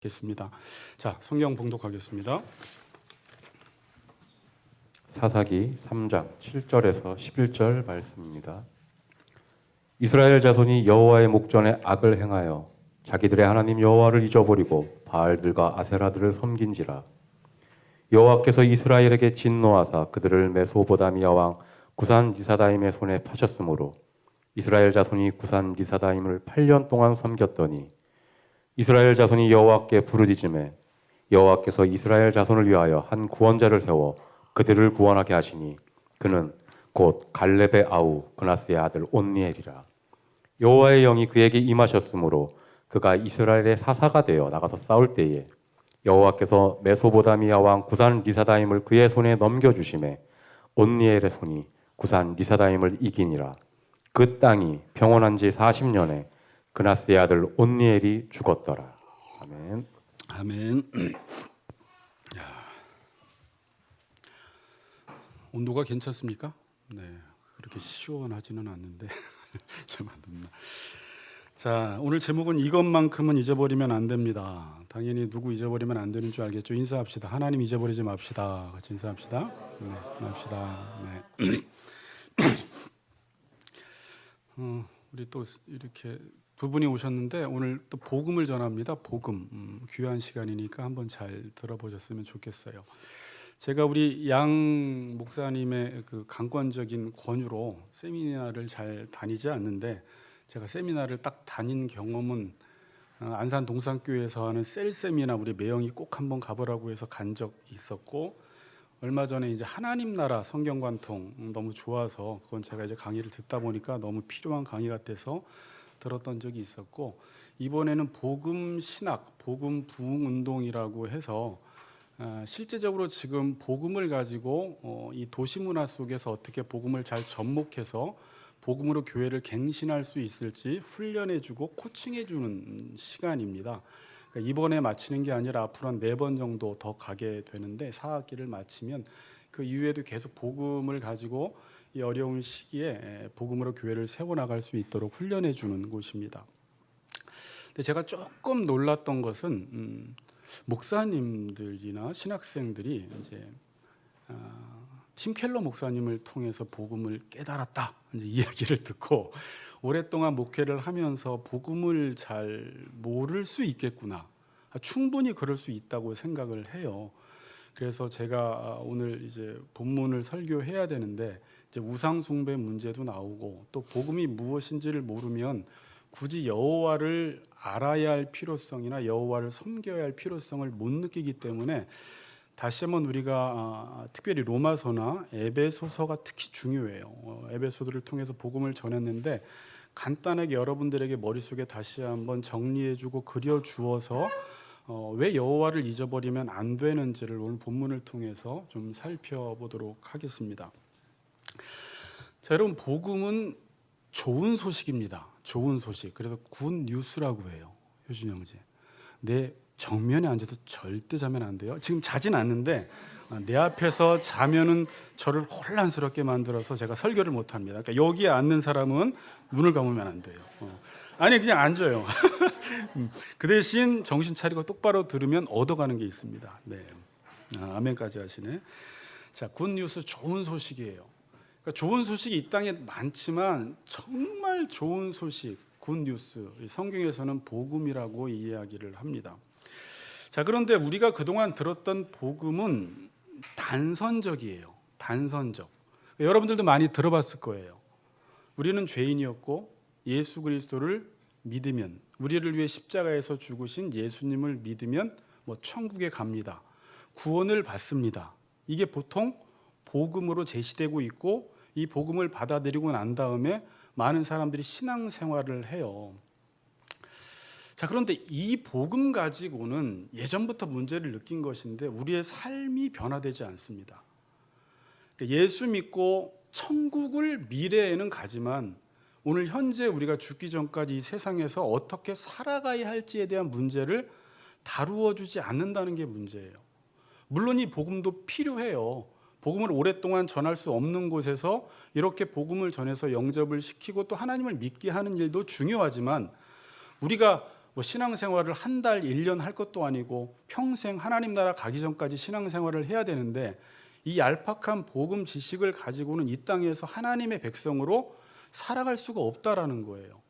겠습니다. 자, 성경 봉독하겠습니다. 사사기 3장 7절에서 11절 말씀입니다. 이스라엘 자손이 여호와의 목전에 악을 행하여 자기들의 하나님 여호와를 잊어버리고 바알들과 아세라들을 섬긴지라. 여호와께서 이스라엘에게 진노하사 그들을 메소보다미아 왕 구산 리사다임의 손에 파셨으므로 이스라엘 자손이 구산 리사다임을 8년 동안 섬겼더니 이스라엘 자손이 여호와께 부르짖음에 여호와께서 이스라엘 자손을 위하여 한 구원자를 세워 그들을 구원하게 하시니 그는 곧 갈렙의 아우 그나스의 아들 온니엘이라. 여호와의 영이 그에게 임하셨으므로 그가 이스라엘의 사사가 되어 나가서 싸울 때에 여호와께서 메소보다미아 왕 구산 리사다임을 그의 손에 넘겨주심에 온니엘의 손이 구산 리사다임을 이기니라. 그 땅이 평온한 지 40년에 그나스의 아들 온니엘이 죽었더라. 아멘. 아멘. 온도가 괜찮습니까? 네, 그렇게 시원하지는 않는데 잘 만듭니다. 자, 오늘 제목은 이것만큼은 잊어버리면 안 됩니다. 당연히 누구 잊어버리면 안 되는 줄 알겠죠? 인사합시다. 하나님 잊어버리지 맙시다. 같이 인사합시다. 네, 맙시다. 네. 우리 또 이렇게 두 분이 오셨는데 오늘 또 복음을 전합니다. 복음. 귀한 시간이니까 한번 잘 들어보셨으면 좋겠어요. 제가 우리 양 목사님의 그 강권적인 권유로 세미나를 잘 다니지 않는데 제가 세미나를 딱 다닌 경험은 안산 동산교회에서 하는 셀 세미나 우리 매형이 꼭 한번 가보라고 해서 간 적 있었고, 얼마 전에 이제 하나님 나라 성경관통 너무 좋아서 그건 제가 이제 강의를 듣다 보니까 너무 필요한 강의 같아서 들었던 적이 있었고, 이번에는 복음 신학, 복음 부흥 운동이라고 해서 실제적으로 지금 복음을 가지고 이 도시 문화 속에서 어떻게 복음을 잘 접목해서 복음으로 교회를 갱신할 수 있을지 훈련해주고 코칭해주는 시간입니다. 그러니까 이번에 마치는 게 아니라 앞으로 한 4번 정도 더 가게 되는데 4학기를 마치면 그 이후에도 계속 복음을 가지고 이 어려운 시기에 복음으로 교회를 세워나갈 수 있도록 훈련해주는 곳입니다. 근데 제가 조금 놀랐던 것은 목사님들이나 신학생들이 이제 팀 켈러 목사님을 통해서 복음을 깨달았다 이제 이야기를 듣고 오랫동안 목회를 하면서 복음을 잘 모를 수 있겠구나, 충분히 그럴 수 있다고 생각을 해요. 그래서 제가 오늘 이제 본문을 설교해야 되는데 이제 우상 숭배 문제도 나오고 또 복음이 무엇인지를 모르면 굳이 여호와를 알아야 할 필요성이나 여호와를 섬겨야 할 필요성을 못 느끼기 때문에 다시 한번 우리가 특별히 로마서나 에베소서가 특히 중요해요. 에베소들을 통해서 복음을 전했는데 간단하게 여러분들에게 머릿속에 다시 한번 정리해주고 그려주어서 왜 여호와를 잊어버리면 안 되는지를 오늘 본문을 통해서 좀 살펴보도록 하겠습니다. 자, 여러분, 복음은 좋은 소식입니다. 좋은 소식. 그래서 굿 뉴스라고 해요. 효준 형제. 내 정면에 앉아서 절대 자면 안 돼요. 지금 자진 않는데 내 앞에서 자면은 저를 혼란스럽게 만들어서 제가 설교를 못 합니다. 그러니까 여기에 앉는 사람은 눈을 감으면 안 돼요. 아니, 그냥 앉아요. 그 대신 정신 차리고 똑바로 들으면 얻어가는 게 있습니다. 네. 아멘까지 하시네. 자, 굿 뉴스, 좋은 소식이에요. 그러니까 좋은 소식이 이 땅에 많지만 정말 좋은 소식, 굿 뉴스, 성경에서는 복음이라고 이야기를 합니다. 자, 그런데 우리가 그동안 들었던 복음은 단선적이에요. 단선적. 여러분들도 많이 들어봤을 거예요. 우리는 죄인이었고 예수 그리스도를 믿으면, 우리를 위해 십자가에서 죽으신 예수님을 믿으면 천국에 갑니다. 구원을 받습니다. 이게 보통 복음으로 제시되고 있고, 이 복음을 받아들이고 난 다음에 많은 사람들이 신앙생활을 해요. 자, 그런데 이 복음 가지고는 예전부터 문제를 느낀 것인데 우리의 삶이 변화되지 않습니다. 예수 믿고 천국을 미래에는 가지만 오늘 현재 우리가 죽기 전까지 이 세상에서 어떻게 살아가야 할지에 대한 문제를 다루어 주지 않는다는 게 문제예요. 물론 이 복음도 필요해요. 복음을 오랫동안 전할 수 없는 곳에서 이렇게 복음을 전해서 영접을 시키고 또 하나님을 믿게 하는 일도 중요하지만 우리가 뭐 신앙생활을 한 달, 1년 할 것도 아니고 평생 하나님 나라 가기 전까지 신앙생활을 해야 되는데 이 얄팍한 복음 지식을 가지고는 이 땅에서 하나님의 백성으로 살아갈 수가 없다라는 거예요.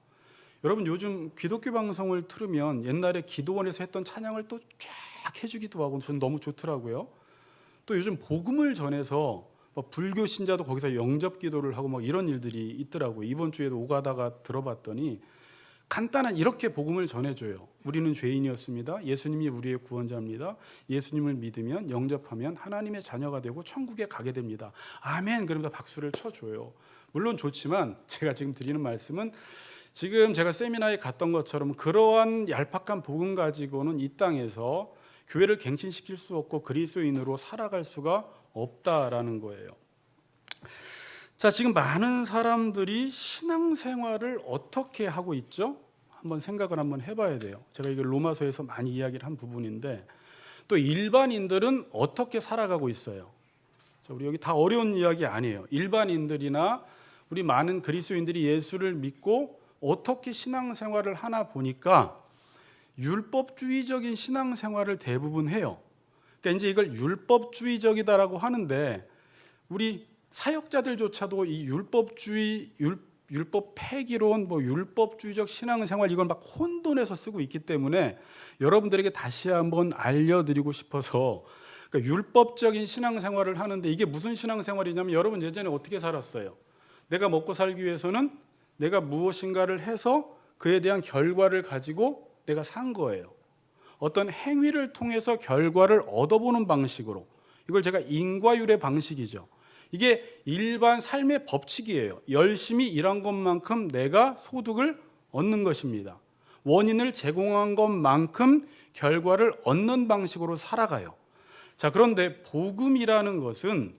여러분 요즘 기독교 방송을 틀으면 옛날에 기도원에서 했던 찬양을 또 쫙 해주기도 하고 저는 너무 좋더라고요. 또 요즘 복음을 전해서 불교 신자도 거기서 영접 기도를 하고 막 이런 일들이 있더라고요. 이번 주에도 오가다가 들어봤더니 간단한 이렇게 복음을 전해줘요. 우리는 죄인이었습니다. 예수님이 우리의 구원자입니다. 예수님을 믿으면 영접하면 하나님의 자녀가 되고 천국에 가게 됩니다. 아멘. 그러면서 박수를 쳐줘요. 물론 좋지만 제가 지금 드리는 말씀은 지금 제가 세미나에 갔던 것처럼 그러한 얄팍한 복음 가지고는 이 땅에서 교회를 갱신시킬 수 없고 그리스도인으로 살아갈 수가 없다라는 거예요. 자, 지금 많은 사람들이 신앙생활을 어떻게 하고 있죠? 한번 생각을 한번 해봐야 돼요. 제가 이걸 로마서에서 많이 이야기를 한 부분인데 또 일반인들은 어떻게 살아가고 있어요? 자, 우리 여기 다 어려운 이야기 아니에요. 일반인들이나 우리 많은 그리스도인들이 예수를 믿고 어떻게 신앙생활을 하나 보니까 율법주의적인 신앙생활을 대부분 해요. 그러니까 이제 이걸 율법주의적이다라고 하는데 우리 사역자들조차도 이 율법주의, 율법 폐기론, 율법주의적 신앙생활 이걸 막 혼돈해서 쓰고 있기 때문에 여러분들에게 다시 한번 알려드리고 싶어서 그러니까 율법적인 신앙생활을 하는데 이게 무슨 신앙생활이냐면 여러분 예전에 어떻게 살았어요? 내가 먹고 살기 위해서는 내가 무엇인가를 해서 그에 대한 결과를 가지고 내가 산 거예요. 어떤 행위를 통해서 결과를 얻어보는 방식으로 이걸 제가 인과율의 방식이죠. 이게 일반 삶의 법칙이에요. 열심히 일한 것만큼 내가 소득을 얻는 것입니다. 원인을 제공한 것만큼 결과를 얻는 방식으로 살아가요. 자, 그런데 복음이라는 것은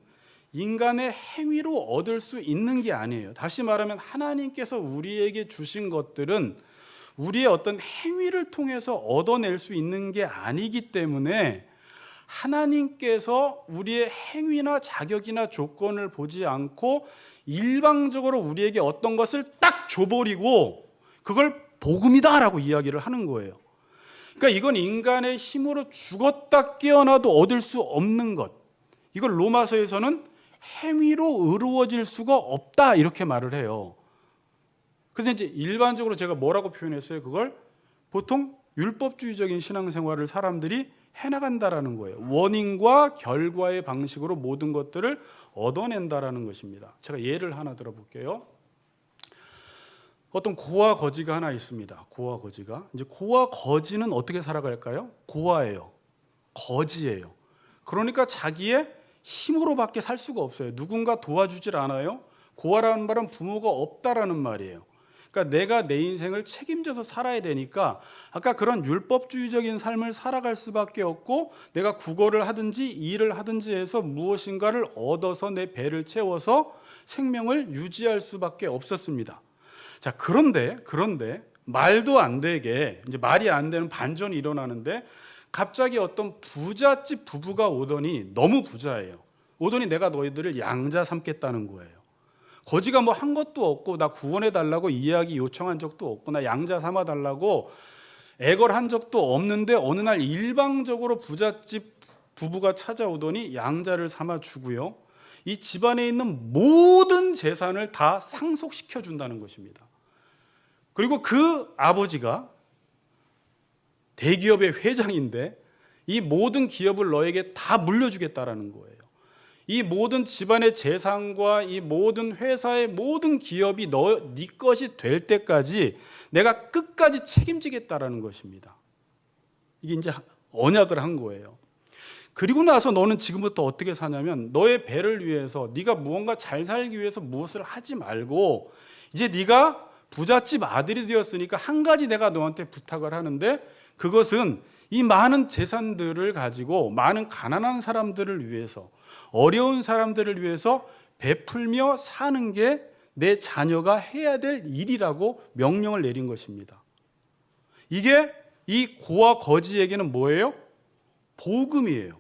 인간의 행위로 얻을 수 있는 게 아니에요. 다시 말하면 하나님께서 우리에게 주신 것들은 우리의 어떤 행위를 통해서 얻어낼 수 있는 게 아니기 때문에 하나님께서 우리의 행위나 자격이나 조건을 보지 않고 일방적으로 우리에게 어떤 것을 딱 줘버리고 그걸 복음이다라고 이야기를 하는 거예요. 그러니까 이건 인간의 힘으로 죽었다 깨어나도 얻을 수 없는 것. 이걸 로마서에서는 행위로 이루어질 수가 없다 이렇게 말을 해요. 그래서 이제 일반적으로 제가 뭐라고 표현했어요? 그걸 보통 율법주의적인 신앙생활을 사람들이 해나간다라는 거예요. 원인과 결과의 방식으로 모든 것들을 얻어낸다라는 것입니다. 제가 예를 하나 들어볼게요. 어떤 고와 거지가 하나 있습니다. 고와 거지가. 이제 고와 거지는 어떻게 살아갈까요? 고아예요. 거지예요. 그러니까 자기의 힘으로밖에 살 수가 없어요. 누군가 도와주질 않아요. 고아라는 말은 부모가 없다라는 말이에요. 그러니까 내가 내 인생을 책임져서 살아야 되니까 아까 그런 율법주의적인 삶을 살아갈 수밖에 없고 내가 국어를 하든지 일을 하든지 해서 무엇인가를 얻어서 내 배를 채워서 생명을 유지할 수밖에 없었습니다. 자, 그런데 말도 안 되게 이제 말이 안 되는 반전이 일어나는데 갑자기 어떤 부잣집 부부가 오더니 너무 부자예요. 오더니 내가 너희들을 양자 삼겠다는 거예요. 거지가 뭐 한 것도 없고 나 구원해 달라고 이야기 요청한 적도 없고 나 양자 삼아 달라고 애걸한 적도 없는데 어느 날 일방적으로 부잣집 부부가 찾아오더니 양자를 삼아 주고요. 이 집안에 있는 모든 재산을 다 상속시켜 준다는 것입니다. 그리고 그 아버지가 대기업의 회장인데 이 모든 기업을 너에게 다 물려주겠다라는 거예요. 이 모든 집안의 재산과 이 모든 회사의 모든 기업이 네 것이 될 때까지 내가 끝까지 책임지겠다라는 것입니다. 이게 이제 언약을 한 거예요. 그리고 나서 너는 지금부터 어떻게 사냐면 너의 배를 위해서 네가 무언가 잘 살기 위해서 무엇을 하지 말고 이제 네가 부잣집 아들이 되었으니까 한 가지 내가 너한테 부탁을 하는데 그것은 이 많은 재산들을 가지고 많은 가난한 사람들을 위해서 어려운 사람들을 위해서 베풀며 사는 게 내 자녀가 해야 될 일이라고 명령을 내린 것입니다. 이게 이 고와 거지에게는 뭐예요? 복음이에요.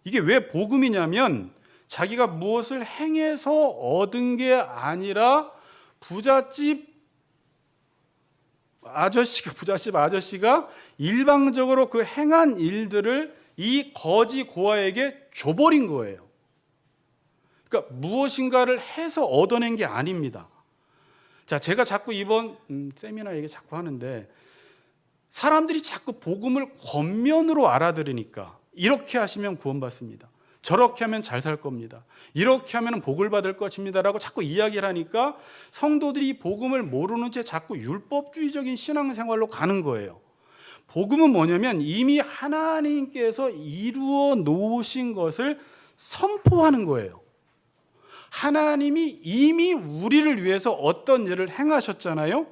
이게 왜 복음이냐면 자기가 무엇을 행해서 얻은 게 아니라 부잣집 아저씨가 부잣집 아저씨가 일방적으로 그 행한 일들을 이 거지 고아에게 줘버린 거예요. 그러니까 무엇인가를 해서 얻어낸 게 아닙니다. 자, 제가 자꾸 이번 세미나 얘기 자꾸 하는데 사람들이 자꾸 복음을 겉면으로 알아들으니까 이렇게 하시면 구원받습니다. 저렇게 하면 잘 살 겁니다. 이렇게 하면 복을 받을 것입니다라고 자꾸 이야기를 하니까 성도들이 복음을 모르는 채 자꾸 율법주의적인 신앙생활로 가는 거예요. 복음은 뭐냐면 이미 하나님께서 이루어 놓으신 것을 선포하는 거예요. 하나님이 이미 우리를 위해서 어떤 일을 행하셨잖아요.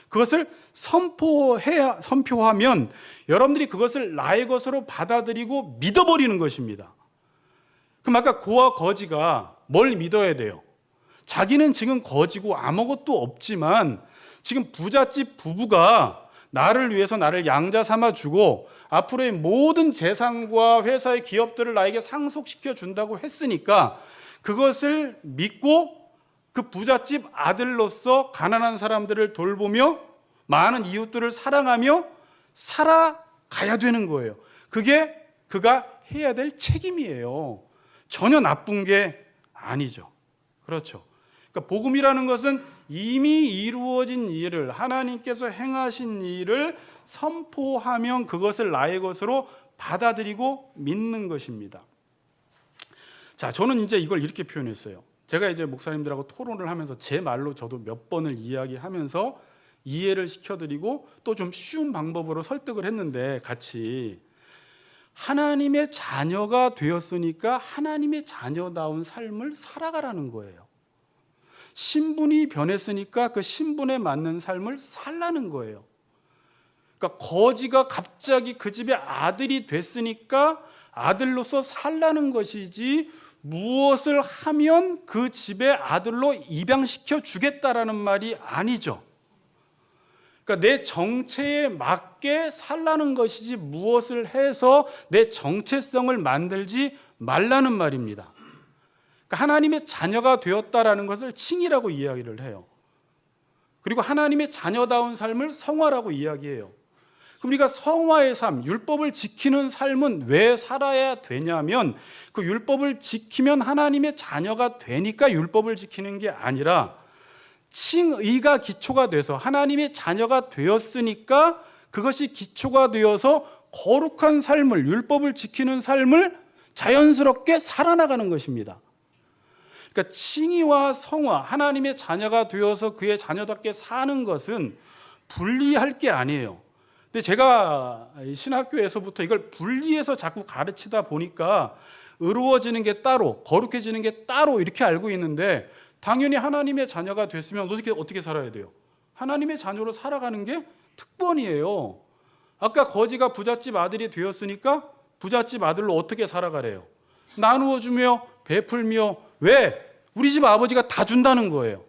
그것을 선포하면 여러분들이 그것을 나의 것으로 받아들이고 믿어버리는 것입니다. 그럼 아까 고와 거지가 뭘 믿어야 돼요? 자기는 지금 거지고 아무것도 없지만 지금 부잣집 부부가 나를 위해서 나를 양자 삼아주고 앞으로의 모든 재산과 회사의 기업들을 나에게 상속시켜 준다고 했으니까 그것을 믿고 그 부잣집 아들로서 가난한 사람들을 돌보며 많은 이웃들을 사랑하며 살아가야 되는 거예요. 그게 그가 해야 될 책임이에요. 전혀 나쁜 게 아니죠. 그렇죠. 그러니까 복음이라는 것은 이미 이루어진 일을 하나님께서 행하신 일을 선포하면 그것을 나의 것으로 받아들이고 믿는 것입니다. 자, 저는 이제 이걸 이렇게 표현했어요. 제가 이제 목사님들하고 토론을 하면서 제 말로 저도 몇 번을 이야기하면서 이해를 시켜드리고 또 좀 쉬운 방법으로 설득을 했는데 같이 하나님의 자녀가 되었으니까 하나님의 자녀다운 삶을 살아가라는 거예요. 신분이 변했으니까 그 신분에 맞는 삶을 살라는 거예요. 그러니까 거지가 갑자기 그 집의 아들이 됐으니까 아들로서 살라는 것이지 무엇을 하면 그 집의 아들로 입양시켜 주겠다라는 말이 아니죠. 그러니까 내 정체에 맞게 살라는 것이지 무엇을 해서 내 정체성을 만들지 말라는 말입니다. 그러니까 하나님의 자녀가 되었다라는 것을 칭이라고 이야기를 해요. 그리고 하나님의 자녀다운 삶을 성화라고 이야기해요. 그럼 우리가 성화의 삶, 율법을 지키는 삶은 왜 살아야 되냐면 그 율법을 지키면 하나님의 자녀가 되니까 율법을 지키는 게 아니라 칭의가 기초가 돼서 하나님의 자녀가 되었으니까 그것이 기초가 되어서 거룩한 삶을, 율법을 지키는 삶을 자연스럽게 살아나가는 것입니다. 그러니까 칭의와 성화, 하나님의 자녀가 되어서 그의 자녀답게 사는 것은 분리할 게 아니에요. 근데 제가 신학교에서부터 이걸 분리해서 자꾸 가르치다 보니까 의로워지는 게 따로, 거룩해지는 게 따로 이렇게 알고 있는데 당연히 하나님의 자녀가 됐으면 어떻게 살아야 돼요? 하나님의 자녀로 살아가는 게 특권이에요. 아까 거지가 부잣집 아들이 되었으니까 부잣집 아들로 어떻게 살아가래요? 나누어주며 베풀며. 왜? 우리 집 아버지가 다 준다는 거예요.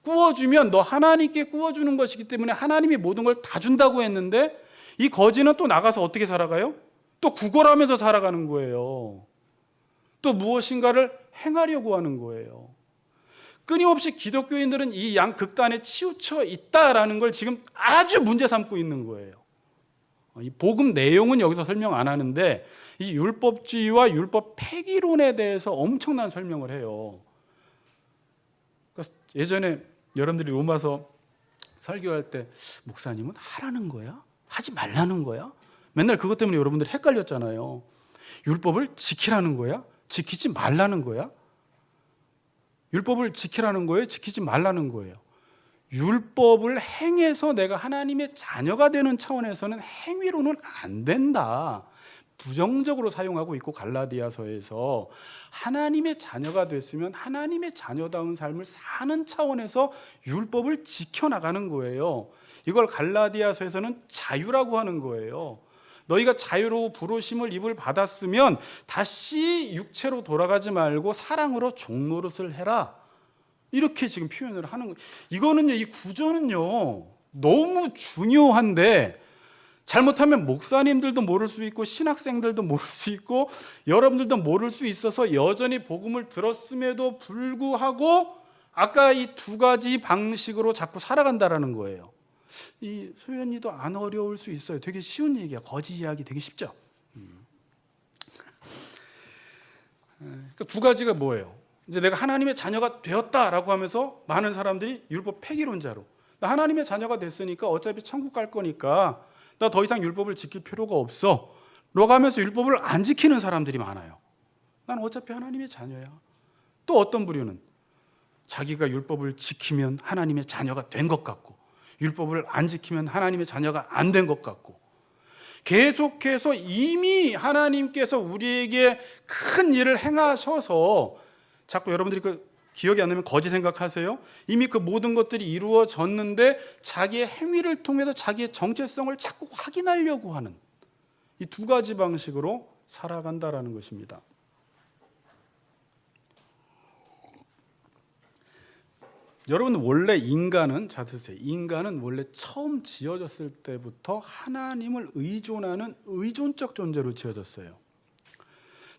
구워주면 너 하나님께 구워주는 것이기 때문에 하나님이 모든 걸 다 준다고 했는데 이 거지는 또 나가서 어떻게 살아가요? 또 구걸하면서 살아가는 거예요. 또 무엇인가를 행하려고 하는 거예요. 끊임없이 기독교인들은 이 양극단에 치우쳐 있다라는 걸 지금 아주 문제 삼고 있는 거예요. 이 복음 내용은 여기서 설명 안 하는데 이 율법주의와 율법 폐기론에 대해서 엄청난 설명을 해요. 그러니까 예전에 여러분들이 로마서 설교할 때 목사님은 하라는 거야? 하지 말라는 거야? 맨날 그것 때문에 여러분들 헷갈렸잖아요. 율법을 지키라는 거야? 지키지 말라는 거야? 율법을 지키라는 거예요? 지키지 말라는 거예요? 율법을 행해서 내가 하나님의 자녀가 되는 차원에서는 행위로는 안 된다. 부정적으로 사용하고 있고 갈라디아서에서 하나님의 자녀가 됐으면 하나님의 자녀다운 삶을 사는 차원에서 율법을 지켜나가는 거예요. 이걸 갈라디아서에서는 자유라고 하는 거예요. 너희가 자유로 부르심을 입을 받았으면 다시 육체로 돌아가지 말고 사랑으로 종노릇을 해라. 이렇게 지금 표현을 하는 거예요. 이거는요, 이 구조는요 너무 중요한데 잘못하면 목사님들도 모를 수 있고 신학생들도 모를 수 있고 여러분들도 모를 수 있어서 여전히 복음을 들었음에도 불구하고 아까 이 두 가지 방식으로 자꾸 살아간다라는 거예요. 이 소연이도 안 어려울 수 있어요. 되게 쉬운 얘기야. 거짓 이야기 되게 쉽죠. 그러니까 두 가지가 뭐예요? 이제 내가 하나님의 자녀가 되었다라고 하면서 많은 사람들이 율법 폐기론자로, 나 하나님의 자녀가 됐으니까 어차피 천국 갈 거니까 나 더 이상 율법을 지킬 필요가 없어 라고 하면서 율법을 안 지키는 사람들이 많아요. 난 어차피 하나님의 자녀야. 또 어떤 부류는 자기가 율법을 지키면 하나님의 자녀가 된 것 같고, 율법을 안 지키면 하나님의 자녀가 안 된 것 같고, 계속해서 이미 하나님께서 우리에게 큰 일을 행하셔서, 자꾸 여러분들이 그 기억이 안 나면 거짓 생각하세요. 이미 그 모든 것들이 이루어졌는데 자기의 행위를 통해서 자기의 정체성을 자꾸 확인하려고 하는 이 두 가지 방식으로 살아간다라는 것입니다. 여러분, 원래 인간은, 자 드세요. 인간은 원래 처음 지어졌을 때부터 하나님을 의존하는 의존적 존재로 지어졌어요.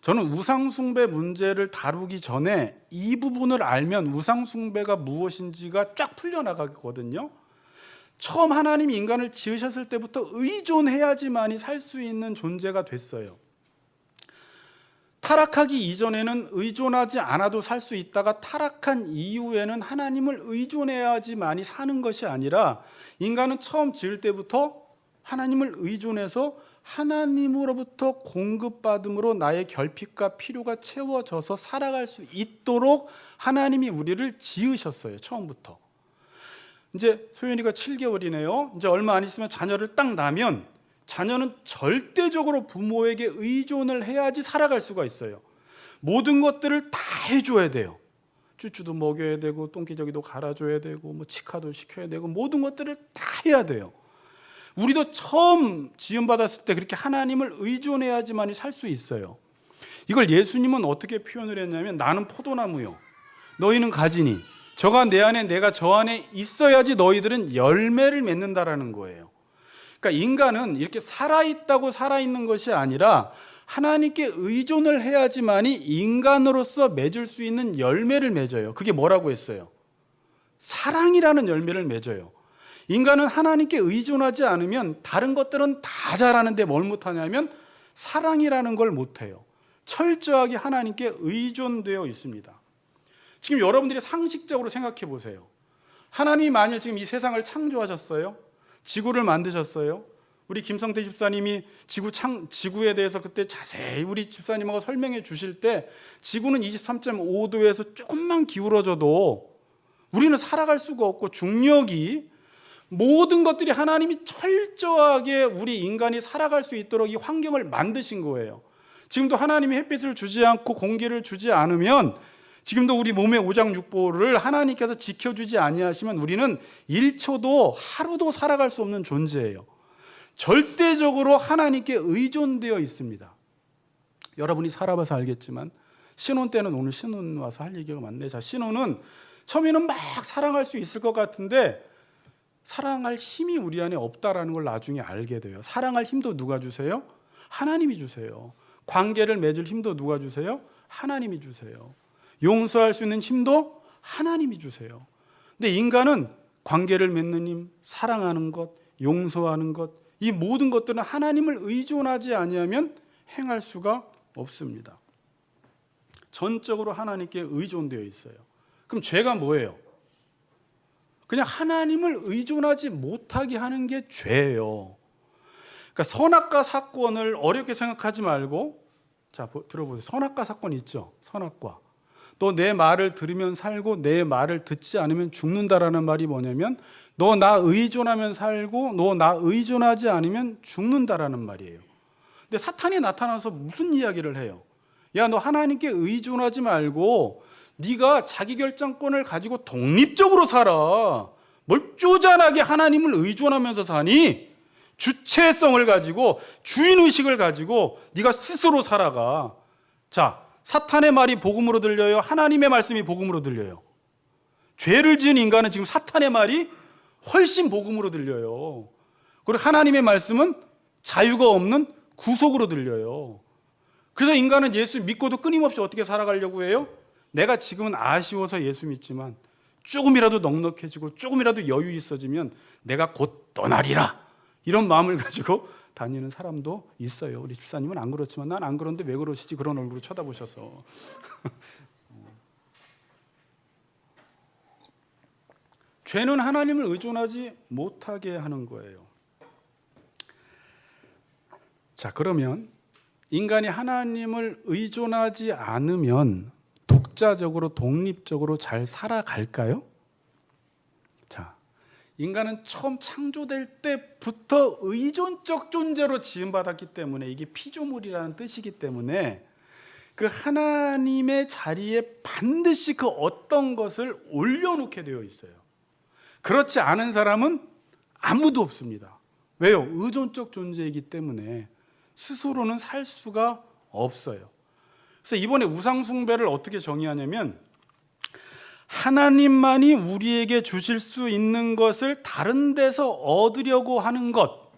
저는 우상숭배 문제를 다루기 전에 이 부분을 알면 우상숭배가 무엇인지가 쫙 풀려나가거든요. 처음 하나님이 인간을 지으셨을 때부터 의존해야지만이 살 수 있는 존재가 됐어요. 타락하기 이전에는 의존하지 않아도 살 수 있다가 타락한 이후에는 하나님을 의존해야지만이 사는 것이 아니라, 인간은 처음 지을 때부터 하나님을 의존해서 하나님으로부터 공급받음으로 나의 결핍과 필요가 채워져서 살아갈 수 있도록 하나님이 우리를 지으셨어요. 처음부터. 이제 소연이가 7개월이네요. 이제 얼마 안 있으면 자녀를 딱 낳으면 자녀는 절대적으로 부모에게 의존을 해야지 살아갈 수가 있어요. 모든 것들을 다 해줘야 돼요. 쭈쭈도 먹여야 되고, 똥기저귀도 갈아줘야 되고, 뭐 치카도 시켜야 되고, 모든 것들을 다 해야 돼요. 우리도 처음 지음받았을 때 그렇게 하나님을 의존해야지만이 살 수 있어요. 이걸 예수님은 어떻게 표현을 했냐면, 나는 포도나무요, 너희는 가지니 저가 내 안에 내가 저 안에 있어야지 너희들은 열매를 맺는다라는 거예요. 그러니까 인간은 이렇게 살아있다고 살아있는 것이 아니라 하나님께 의존을 해야지만이 인간으로서 맺을 수 있는 열매를 맺어요. 그게 뭐라고 했어요? 사랑이라는 열매를 맺어요. 인간은 하나님께 의존하지 않으면 다른 것들은 다 잘하는데 뭘 못하냐면 사랑이라는 걸 못해요. 철저하게 하나님께 의존되어 있습니다. 지금 여러분들이 상식적으로 생각해 보세요. 하나님이 만일 지금 이 세상을 창조하셨어요? 지구를 만드셨어요? 우리 김성태 집사님이 지구에 대해서 그때 자세히 우리 집사님하고 설명해 주실 때, 지구는 23.5도에서 조금만 기울어져도 우리는 살아갈 수가 없고, 중력이, 모든 것들이 하나님이 철저하게 우리 인간이 살아갈 수 있도록 이 환경을 만드신 거예요. 지금도 하나님이 햇빛을 주지 않고 공기를 주지 않으면, 지금도 우리 몸의 오장육부를 하나님께서 지켜주지 아니하시면 우리는 1초도 하루도 살아갈 수 없는 존재예요. 절대적으로 하나님께 의존되어 있습니다. 여러분이 살아봐서 알겠지만, 신혼 때는, 오늘 신혼 와서 할 얘기가 많네. 자, 신혼은 처음에는 막 사랑할 수 있을 것 같은데 사랑할 힘이 우리 안에 없다라는 걸 나중에 알게 돼요. 사랑할 힘도 누가 주세요? 하나님이 주세요. 관계를 맺을 힘도 누가 주세요? 하나님이 주세요. 용서할 수 있는 힘도 하나님이 주세요. 근데 인간은 관계를 맺는 힘, 사랑하는 것, 용서하는 것, 이 모든 것들은 하나님을 의존하지 아니하면 행할 수가 없습니다. 전적으로 하나님께 의존되어 있어요. 그럼 죄가 뭐예요? 그냥 하나님을 의존하지 못하게 하는 게 죄예요. 그러니까 선악과 사건을 어렵게 생각하지 말고, 자, 들어보세요. 선악과 사건 있죠? 선악과. 너 내 말을 들으면 살고 내 말을 듣지 않으면 죽는다라는 말이 뭐냐면, 너 나 의존하면 살고 너 나 의존하지 않으면 죽는다라는 말이에요. 근데 사탄이 나타나서 무슨 이야기를 해요? 야, 너 하나님께 의존하지 말고 네가 자기결정권을 가지고 독립적으로 살아. 뭘 쪼잔하게 하나님을 의존하면서 사니? 주체성을 가지고, 주인의식을 가지고 네가 스스로 살아가. 자, 사탄의 말이 복음으로 들려요? 하나님의 말씀이 복음으로 들려요? 죄를 지은 인간은 지금 사탄의 말이 훨씬 복음으로 들려요. 그리고 하나님의 말씀은 자유가 없는 구속으로 들려요. 그래서 인간은 예수 믿고도 끊임없이 어떻게 살아가려고 해요? 내가 지금은 아쉬워서 예수 믿지만 조금이라도 넉넉해지고 조금이라도 여유 있어지면 내가 곧 떠나리라, 이런 마음을 가지고 다니는 사람도 있어요. 우리 집사님은 안 그렇지만 난 안 그런데 왜 그러시지? 그런 얼굴로 쳐다보셔서. 죄는 하나님을 의존하지 못하게 하는 거예요. 자, 그러면 인간이 하나님을 의존하지 않으면 독자적으로 독립적으로 잘 살아갈까요? 자, 인간은 처음 창조될 때부터 의존적 존재로 지음받았기 때문에, 이게 피조물이라는 뜻이기 때문에 그 하나님의 자리에 반드시 그 어떤 것을 올려놓게 되어 있어요. 그렇지 않은 사람은 아무도 없습니다. 왜요? 의존적 존재이기 때문에 스스로는 살 수가 없어요. 그래서 이번에 우상숭배를 어떻게 정의하냐면, 하나님만이 우리에게 주실 수 있는 것을 다른 데서 얻으려고 하는 것,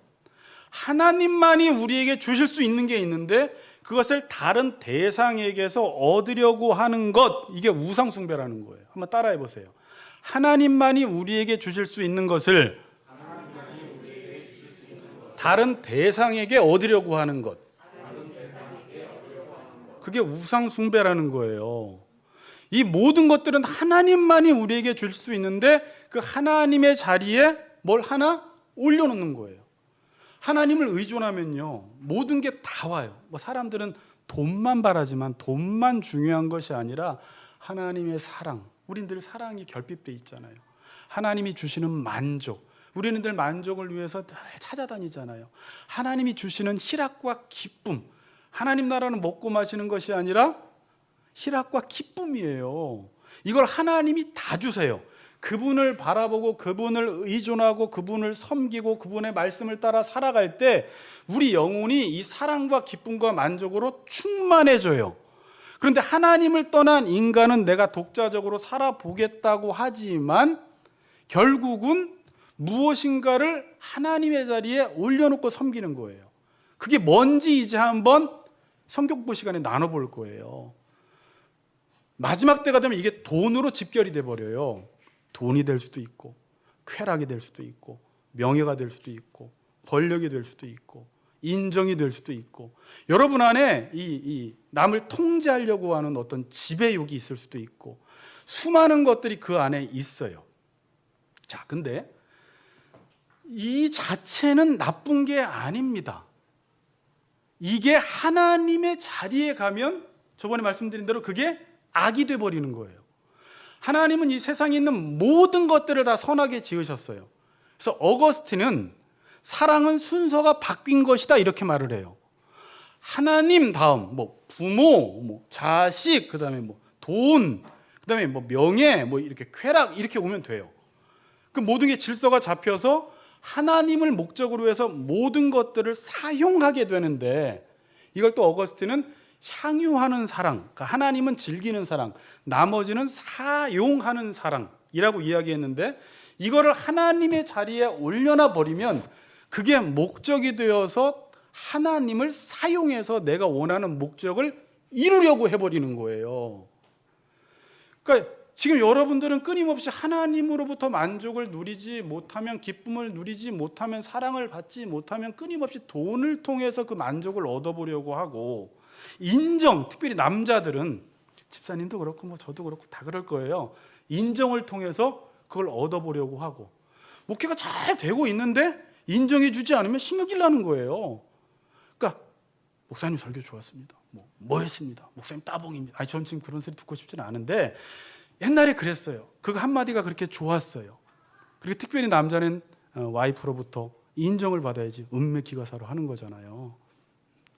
하나님만이 우리에게 주실 수 있는 게 있는데 그것을 다른 대상에게서 얻으려고 하는 것, 이게 우상숭배라는 거예요. 한번 따라해 보세요. 하나님만이 우리에게 주실 수 있는 것을 다른 대상에게 얻으려고 하는 것, 그게 우상숭배라는 거예요. 이 모든 것들은 하나님만이 우리에게 줄 수 있는데 그 하나님의 자리에 뭘 하나 올려놓는 거예요. 하나님을 의존하면요, 모든 게 다 와요. 뭐 사람들은 돈만 바라지만 돈만 중요한 것이 아니라 하나님의 사랑, 우린 늘 사랑이 결핍돼 있잖아요. 하나님이 주시는 만족, 우리는 늘 만족을 위해서 늘 찾아다니잖아요. 하나님이 주시는 희락과 기쁨, 하나님 나라는 먹고 마시는 것이 아니라 희락과 기쁨이에요. 이걸 하나님이 다 주세요. 그분을 바라보고 그분을 의존하고 그분을 섬기고 그분의 말씀을 따라 살아갈 때 우리 영혼이 이 사랑과 기쁨과 만족으로 충만해져요. 그런데 하나님을 떠난 인간은 내가 독자적으로 살아보겠다고 하지만 결국은 무엇인가를 하나님의 자리에 올려놓고 섬기는 거예요. 그게 뭔지 이제 한번 성경보 시간에 나눠볼 거예요. 마지막 때가 되면 이게 돈으로 집결이 돼버려요. 돈이 될 수도 있고, 쾌락이 될 수도 있고, 명예가 될 수도 있고, 권력이 될 수도 있고, 인정이 될 수도 있고, 여러분 안에 이 남을 통제하려고 하는 어떤 지배욕이 있을 수도 있고, 수많은 것들이 그 안에 있어요. 자, 근데 이 자체는 나쁜 게 아닙니다. 이게 하나님의 자리에 가면 저번에 말씀드린 대로 그게 악이 돼버리는 거예요. 하나님은 이 세상에 있는 모든 것들을 다 선하게 지으셨어요. 그래서 어거스틴은 사랑은 순서가 바뀐 것이다, 이렇게 말을 해요. 하나님 다음 뭐 부모, 뭐 자식, 그다음에 뭐 돈, 그다음에 뭐 명예, 뭐 이렇게 쾌락, 이렇게 오면 돼요. 그 모든 게 질서가 잡혀서 하나님을 목적으로 해서 모든 것들을 사용하게 되는데, 이걸 또 어거스틴은 향유하는 사랑, 그러니까 하나님은 즐기는 사랑, 나머지는 사용하는 사랑이라고 이야기했는데, 이거를 하나님의 자리에 올려놔 버리면 그게 목적이 되어서 하나님을 사용해서 내가 원하는 목적을 이루려고 해버리는 거예요. 그러니까 지금 여러분들은 끊임없이 하나님으로부터 만족을 누리지 못하면, 기쁨을 누리지 못하면, 사랑을 받지 못하면 끊임없이 돈을 통해서 그 만족을 얻어보려고 하고, 인정, 특별히 남자들은, 집사님도 그렇고 뭐 저도 그렇고 다 그럴 거예요. 인정을 통해서 그걸 얻어보려고 하고, 목회가 잘 되고 있는데 인정해 주지 않으면 힘이 나는 거예요. 그러니까 목사님 설교 좋았습니다. 뭐 했습니다. 목사님 따봉입니다. 아니, 전 지금 그런 소리 듣고 싶지는 않은데 옛날에 그랬어요. 그거 한마디가 그렇게 좋았어요. 그리고 특별히 남자는 와이프로부터 인정을 받아야지 은매 기가사로 하는 거잖아요.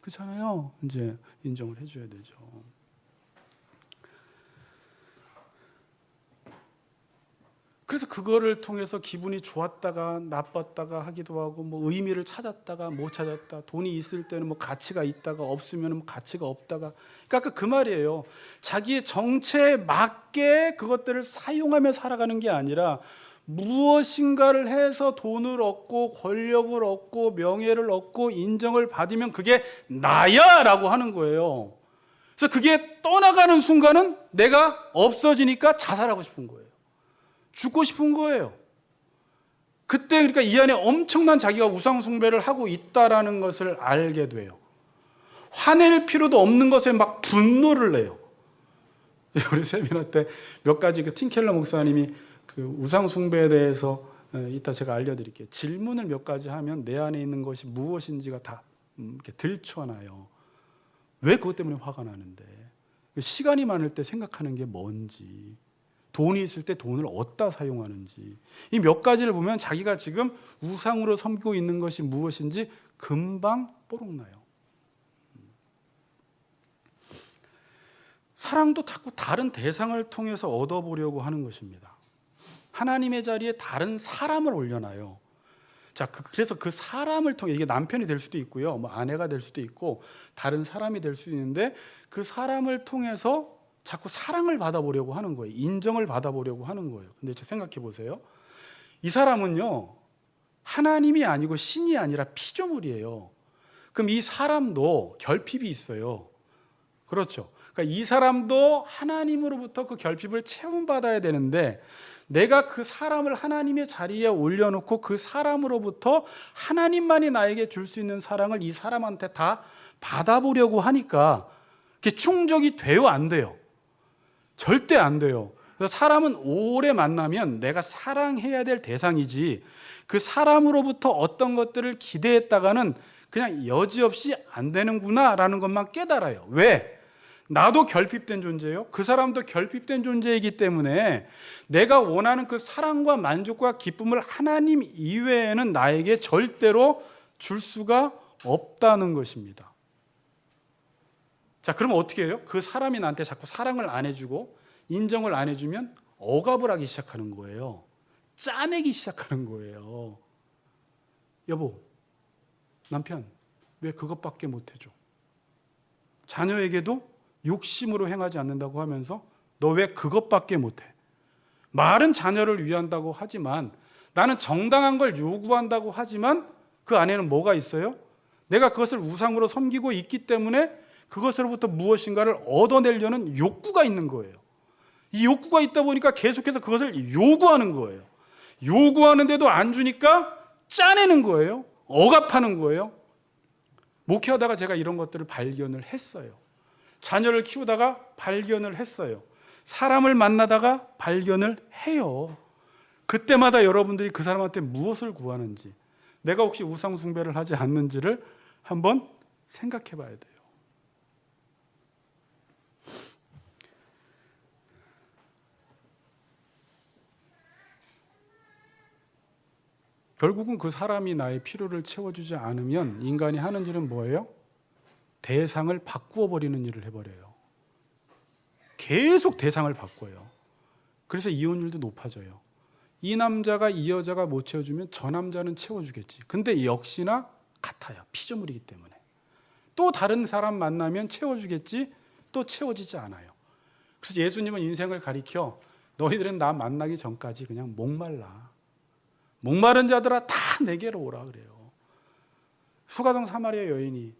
그렇잖아요. 이제 인정을 해줘야 되죠. 그래서 그거를 통해서 기분이 좋았다가 나빴다가 하기도 하고, 뭐 의미를 찾았다가 못 찾았다, 돈이 있을 때는 뭐 가치가 있다가 없으면 뭐 가치가 없다가, 그러니까 그 말이에요. 자기의 정체에 맞게 그것들을 사용하며 살아가는 게 아니라 무엇인가를 해서 돈을 얻고 권력을 얻고 명예를 얻고 인정을 받으면 그게 나야 라고 하는 거예요. 그래서 그게 떠나가는 순간은 내가 없어지니까 자살하고 싶은 거예요. 죽고 싶은 거예요. 그때 그러니까 이 안에 엄청난 자기가 우상 숭배를 하고 있다라는 것을 알게 돼요. 화낼 필요도 없는 것에 막 분노를 내요. 우리 세미나 때 몇 가지 그 팀켈러 목사님이 그 우상 숭배에 대해서 이따 제가 알려드릴게요. 질문을 몇 가지 하면 내 안에 있는 것이 무엇인지가 다 이렇게 들춰나요. 왜 그것 때문에 화가 나는데? 시간이 많을 때 생각하는 게 뭔지, 돈이 있을 때 돈을 어디다 사용하는지, 이 몇 가지를 보면 자기가 지금 우상으로 섬기고 있는 것이 무엇인지 금방 뽀록 나요. 사랑도 자꾸 다른 대상을 통해서 얻어보려고 하는 것입니다. 하나님의 자리에 다른 사람을 올려놔요. 자, 그래서 그 사람을 통해, 이게 남편이 될 수도 있고요, 뭐 아내가 될 수도 있고 다른 사람이 될 수도 있는데, 그 사람을 통해서 자꾸 사랑을 받아보려고 하는 거예요. 인정을 받아보려고 하는 거예요. 근데 생각해 보세요. 이 사람은요, 하나님이 아니고 신이 아니라 피조물이에요. 그럼 이 사람도 결핍이 있어요. 그렇죠. 그러니까 이 사람도 하나님으로부터 그 결핍을 체험받아야 되는데, 내가 그 사람을 하나님의 자리에 올려놓고 그 사람으로부터 하나님만이 나에게 줄 수 있는 사랑을 이 사람한테 다 받아보려고 하니까 그게 충족이 돼요, 안 돼요? 절대 안 돼요. 그래서 사람은 오래 만나면 내가 사랑해야 될 대상이지, 그 사람으로부터 어떤 것들을 기대했다가는 그냥 여지없이 안 되는구나라는 것만 깨달아요. 왜? 나도 결핍된 존재예요. 그 사람도 결핍된 존재이기 때문에 내가 원하는 그 사랑과 만족과 기쁨을 하나님 이외에는 나에게 절대로 줄 수가 없다는 것입니다. 자, 그러면 어떻게 해요? 그 사람이 나한테 자꾸 사랑을 안 해주고 인정을 안 해주면 억압을 하기 시작하는 거예요. 짜내기 시작하는 거예요. 여보, 남편, 왜 그것밖에 못 해줘? 자녀에게도 욕심으로 행하지 않는다고 하면서 너 왜 그것밖에 못해? 말은 자녀를 위한다고 하지만, 나는 정당한 걸 요구한다고 하지만 그 안에는 뭐가 있어요? 내가 그것을 우상으로 섬기고 있기 때문에 그것으로부터 무엇인가를 얻어내려는 욕구가 있는 거예요. 이 욕구가 있다 보니까 계속해서 그것을 요구하는 거예요. 요구하는데도 안 주니까 짜내는 거예요. 억압하는 거예요. 목회하다가 제가 이런 것들을 발견을 했어요. 자녀를 키우다가 발견을 했어요. 사람을 만나다가 발견을 해요. 그때마다 여러분들이 그 사람한테 무엇을 구하는지, 내가 혹시 우상 숭배를 하지 않는지를 한번 생각해 봐야 돼요. 결국은 그 사람이 나의 필요를 채워주지 않으면 인간이 하는 일은 뭐예요? 대상을 바꾸어 버리는 일을 해버려요. 계속 대상을 바꿔요. 그래서 이혼율도 높아져요. 이 남자가 이 여자가 못 채워주면 저 남자는 채워주겠지. 근데 역시나 같아요. 피조물이기 때문에. 또 다른 사람 만나면 채워주겠지, 또 채워지지 않아요. 그래서 예수님은 인생을 가리켜 너희들은 나 만나기 전까지 그냥 목말라. 목마른 자들아 다 내게로 오라 그래요. 수가성 사마리아 여인이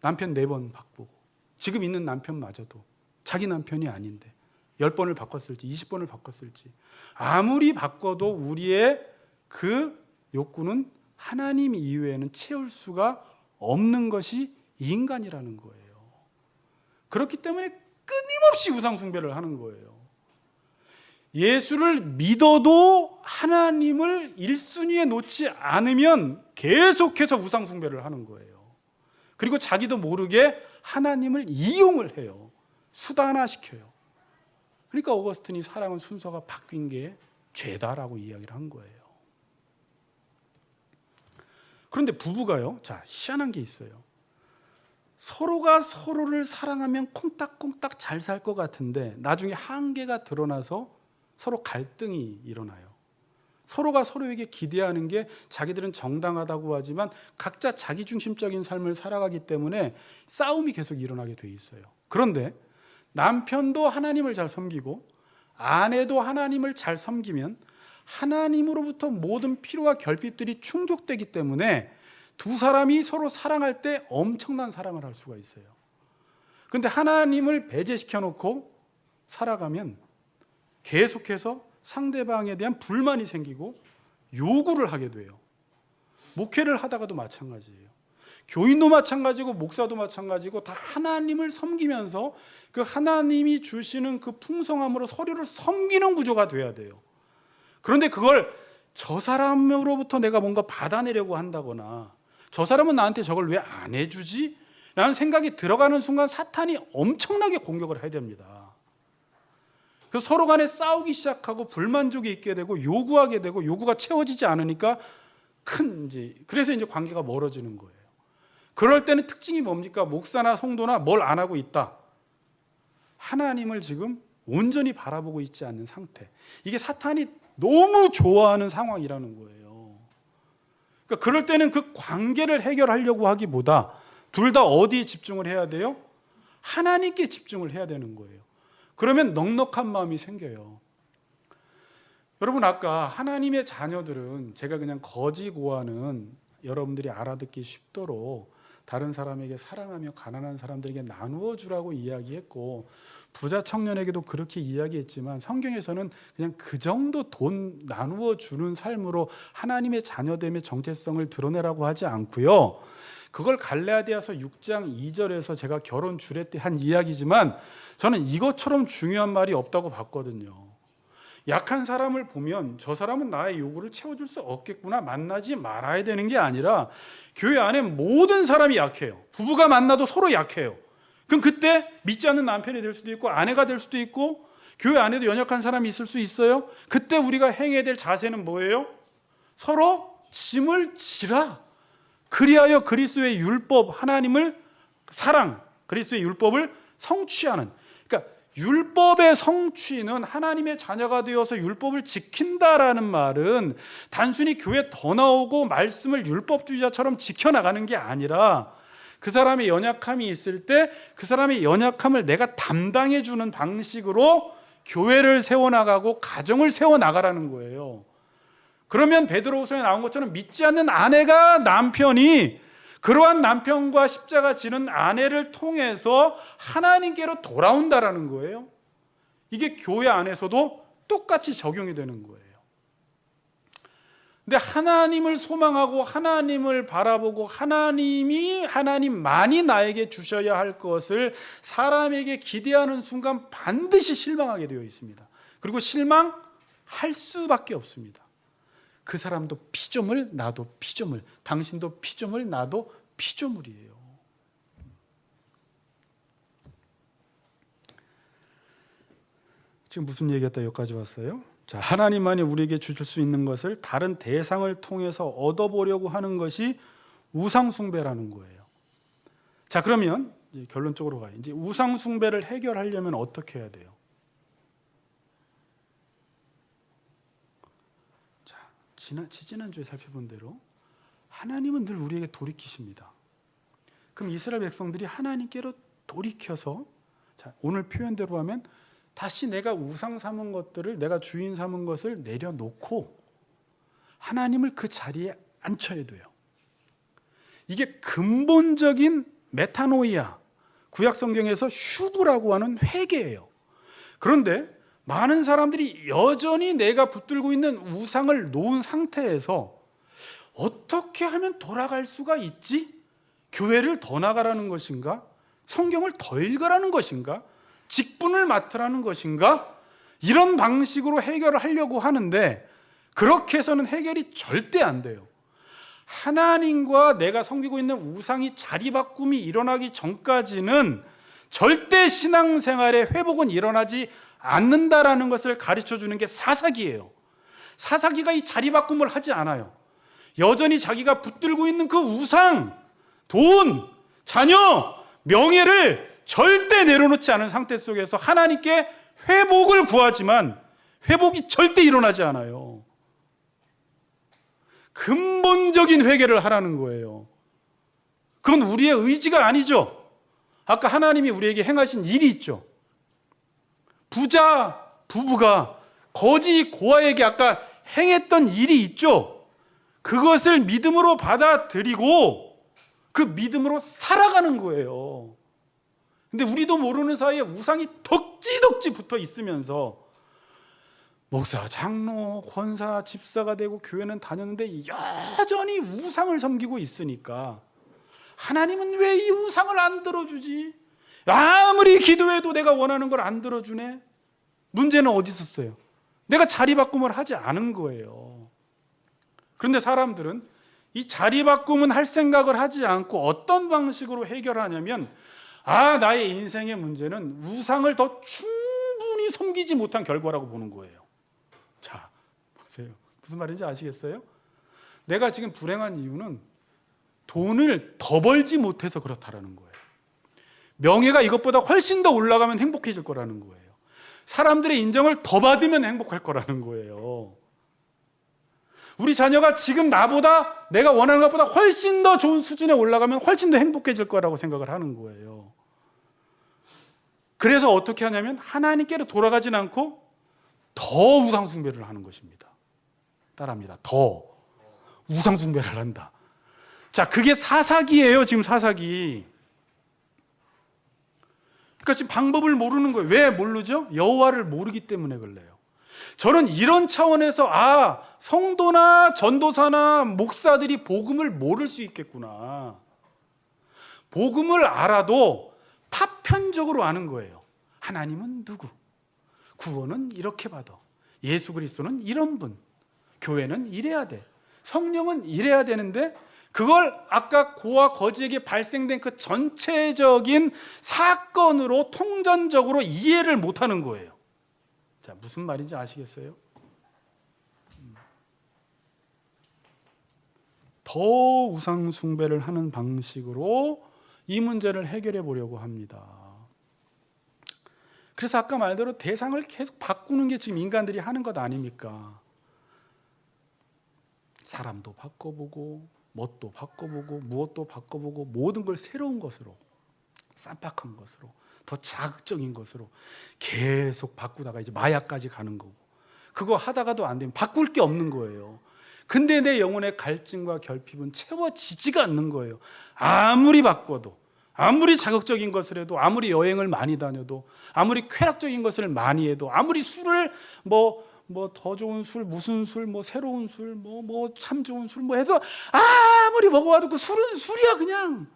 남편 4번 바꾸고, 지금 있는 남편마저도 자기 남편이 아닌데 10번을 바꿨을지 20번을 바꿨을지, 아무리 바꿔도 우리의 그 욕구는 하나님 이외에는 채울 수가 없는 것이 인간이라는 거예요. 그렇기 때문에 끊임없이 우상 숭배를 하는 거예요. 예수를 믿어도 하나님을 1순위에 놓지 않으면 계속해서 우상 숭배를 하는 거예요. 그리고 자기도 모르게 하나님을 이용을 해요. 수단화시켜요. 그러니까 어거스틴이 사랑은 순서가 바뀐 게 죄다라고 이야기를 한 거예요. 그런데 부부가요, 자, 희한한 게 있어요. 서로가 서로를 사랑하면 콩닥콩닥 잘 살 것 같은데 나중에 한계가 드러나서 서로 갈등이 일어나요. 서로가 서로에게 기대하는 게 자기들은 정당하다고 하지만 각자 자기중심적인 삶을 살아가기 때문에 싸움이 계속 일어나게 돼 있어요. 그런데 남편도 하나님을 잘 섬기고 아내도 하나님을 잘 섬기면 하나님으로부터 모든 필요와 결핍들이 충족되기 때문에 두 사람이 서로 사랑할 때 엄청난 사랑을 할 수가 있어요. 그런데 하나님을 배제시켜 놓고 살아가면 계속해서 상대방에 대한 불만이 생기고 요구를 하게 돼요. 목회를 하다가도 마찬가지예요. 교인도 마찬가지고 목사도 마찬가지고 다 하나님을 섬기면서 그 하나님이 주시는 그 풍성함으로 서로를 섬기는 구조가 돼야 돼요. 그런데 그걸 저 사람으로부터 내가 뭔가 받아내려고 한다거나 저 사람은 나한테 저걸 왜 안 해주지? 라는 생각이 들어가는 순간 사탄이 엄청나게 공격을 해야 됩니다. 그래서 서로 간에 싸우기 시작하고 불만족이 있게 되고 요구하게 되고 요구가 채워지지 않으니까 그래서 이제 관계가 멀어지는 거예요. 그럴 때는 특징이 뭡니까? 목사나 성도나 뭘 안 하고 있다. 하나님을 지금 온전히 바라보고 있지 않는 상태. 이게 사탄이 너무 좋아하는 상황이라는 거예요. 그러니까 그럴 때는 그 관계를 해결하려고 하기보다 둘 다 어디에 집중을 해야 돼요? 하나님께 집중을 해야 되는 거예요. 그러면 넉넉한 마음이 생겨요. 여러분, 아까 하나님의 자녀들은 제가 그냥 거지고하는 여러분들이 알아듣기 쉽도록 다른 사람에게 사랑하며 가난한 사람들에게 나누어 주라고 이야기했고 부자 청년에게도 그렇게 이야기했지만 성경에서는 그냥 그 정도 돈 나누어 주는 삶으로 하나님의 자녀됨의 정체성을 드러내라고 하지 않고요. 그걸 갈라디아서 6장 2절에서 제가 결혼 주례 때 한 이야기지만 저는 이것처럼 중요한 말이 없다고 봤거든요. 약한 사람을 보면 저 사람은 나의 요구를 채워줄 수 없겠구나, 만나지 말아야 되는 게 아니라 교회 안에 모든 사람이 약해요. 부부가 만나도 서로 약해요. 그럼 그때 믿지 않는 남편이 될 수도 있고 아내가 될 수도 있고 교회 안에도 연약한 사람이 있을 수 있어요. 그때 우리가 행해야 될 자세는 뭐예요? 서로 짐을 지라. 그리하여 그리스도의 율법, 하나님을 사랑, 그리스도의 율법을 성취하는, 그러니까 율법의 성취는 하나님의 자녀가 되어서 율법을 지킨다라는 말은 단순히 교회 더 나오고 말씀을 율법주의자처럼 지켜나가는 게 아니라 그 사람의 연약함이 있을 때 그 사람의 연약함을 내가 담당해 주는 방식으로 교회를 세워나가고 가정을 세워나가라는 거예요. 그러면 베드로후서에 나온 것처럼 믿지 않는 아내가 남편이 그러한 남편과 십자가 지는 아내를 통해서 하나님께로 돌아온다라는 거예요. 이게 교회 안에서도 똑같이 적용이 되는 거예요. 근데 하나님을 소망하고 하나님을 바라보고 하나님만이 나에게 주셔야 할 것을 사람에게 기대하는 순간 반드시 실망하게 되어 있습니다. 그리고 실망할 수밖에 없습니다. 그 사람도 피조물, 나도 피조물, 당신도 피조물, 나도 피조물이에요. 지금 무슨 얘기했다 여기까지 왔어요? 자, 하나님만이 우리에게 주실 수 있는 것을 다른 대상을 통해서 얻어보려고 하는 것이 우상숭배라는 거예요. 자, 그러면 이제 결론적으로 가요. 이제 우상숭배를 해결하려면 어떻게 해야 돼요? 지난주에 살펴본 대로 하나님은 늘 우리에게 돌이키십니다. 그럼 이스라엘 백성들이 하나님께로 돌이켜서, 자, 오늘 표현대로 하면 다시 내가 우상 삼은 것들을, 내가 주인 삼은 것을 내려놓고 하나님을 그 자리에 앉혀야 돼요. 이게 근본적인 메타노이아, 구약 성경에서 슈브라고 하는 회개예요. 그런데 많은 사람들이 여전히 내가 붙들고 있는 우상을 놓은 상태에서 어떻게 하면 돌아갈 수가 있지? 교회를 더 나가라는 것인가? 성경을 더 읽으라는 것인가? 직분을 맡으라는 것인가? 이런 방식으로 해결을 하려고 하는데 그렇게 해서는 해결이 절대 안 돼요. 하나님과 내가 섬기고 있는 우상이 자리 바꿈이 일어나기 전까지는 절대 신앙생활의 회복은 일어나지 않는다라는 것을 가르쳐 주는 게 사사기예요. 사사기가 이 자리 바꿈을 하지 않아요. 여전히 자기가 붙들고 있는 그 우상, 돈, 자녀, 명예를 절대 내려놓지 않은 상태 속에서 하나님께 회복을 구하지만 회복이 절대 일어나지 않아요. 근본적인 회개를 하라는 거예요. 그건 우리의 의지가 아니죠. 아까 하나님이 우리에게 행하신 일이 있죠. 부자 부부가 거지 고아에게 아까 행했던 일이 있죠. 그것을 믿음으로 받아들이고 그 믿음으로 살아가는 거예요. 근데 우리도 모르는 사이에 우상이 덕지덕지 붙어 있으면서 목사, 장로, 권사, 집사가 되고 교회는 다녔는데 여전히 우상을 섬기고 있으니까 하나님은 왜 이 우상을 안 들어주지? 아무리 기도해도 내가 원하는 걸 안 들어주네. 문제는 어디 있었어요? 내가 자리 바꿈을 하지 않은 거예요. 그런데 사람들은 이 자리 바꿈은 할 생각을 하지 않고 어떤 방식으로 해결하냐면 나의 인생의 문제는 우상을 더 충분히 섬기지 못한 결과라고 보는 거예요. 자, 보세요. 무슨 말인지 아시겠어요? 내가 지금 불행한 이유는 돈을 더 벌지 못해서 그렇다라는 거예요. 명예가 이것보다 훨씬 더 올라가면 행복해질 거라는 거예요. 사람들의 인정을 더 받으면 행복할 거라는 거예요. 우리 자녀가 지금 나보다 내가 원하는 것보다 훨씬 더 좋은 수준에 올라가면 훨씬 더 행복해질 거라고 생각을 하는 거예요. 그래서 어떻게 하냐면 하나님께로 돌아가진 않고 더 우상 숭배를 하는 것입니다. 따라합니다. 더 우상 숭배를 한다. 자, 그게 사사기예요. 지금 사사기. 그러니까 지금 방법을 모르는 거예요. 왜 모르죠? 여호와를 모르기 때문에 그래요. 저는 이런 차원에서 성도나 전도사나 목사들이 복음을 모를 수 있겠구나. 복음을 알아도 파편적으로 아는 거예요. 하나님은 누구? 구원은 이렇게 받아. 예수 그리스도는 이런 분. 교회는 이래야 돼. 성령은 이래야 되는데 그걸 아까 고와 거지에게 발생된 그 전체적인 사건으로 통전적으로 이해를 못하는 거예요. 자, 무슨 말인지 아시겠어요? 더 우상 숭배를 하는 방식으로 이 문제를 해결해 보려고 합니다. 그래서 아까 말대로 대상을 계속 바꾸는 게 지금 인간들이 하는 것 아닙니까? 사람도 바꿔보고 뭣도 바꿔보고 무엇도 바꿔보고 모든 걸 새로운 것으로, 쌈박한 것으로, 더 자극적인 것으로 계속 바꾸다가 이제 마약까지 가는 거고, 그거 하다가도 안 되면 바꿀 게 없는 거예요. 근데 내 영혼의 갈증과 결핍은 채워지지가 않는 거예요. 아무리 바꿔도, 아무리 자극적인 것을 해도, 아무리 여행을 많이 다녀도, 아무리 쾌락적인 것을 많이 해도, 아무리 술을 더 좋은 술, 무슨 술, 새로운 술, 참 좋은 술, 해서 아무리 먹어봐도 그 술은 술이야, 그냥.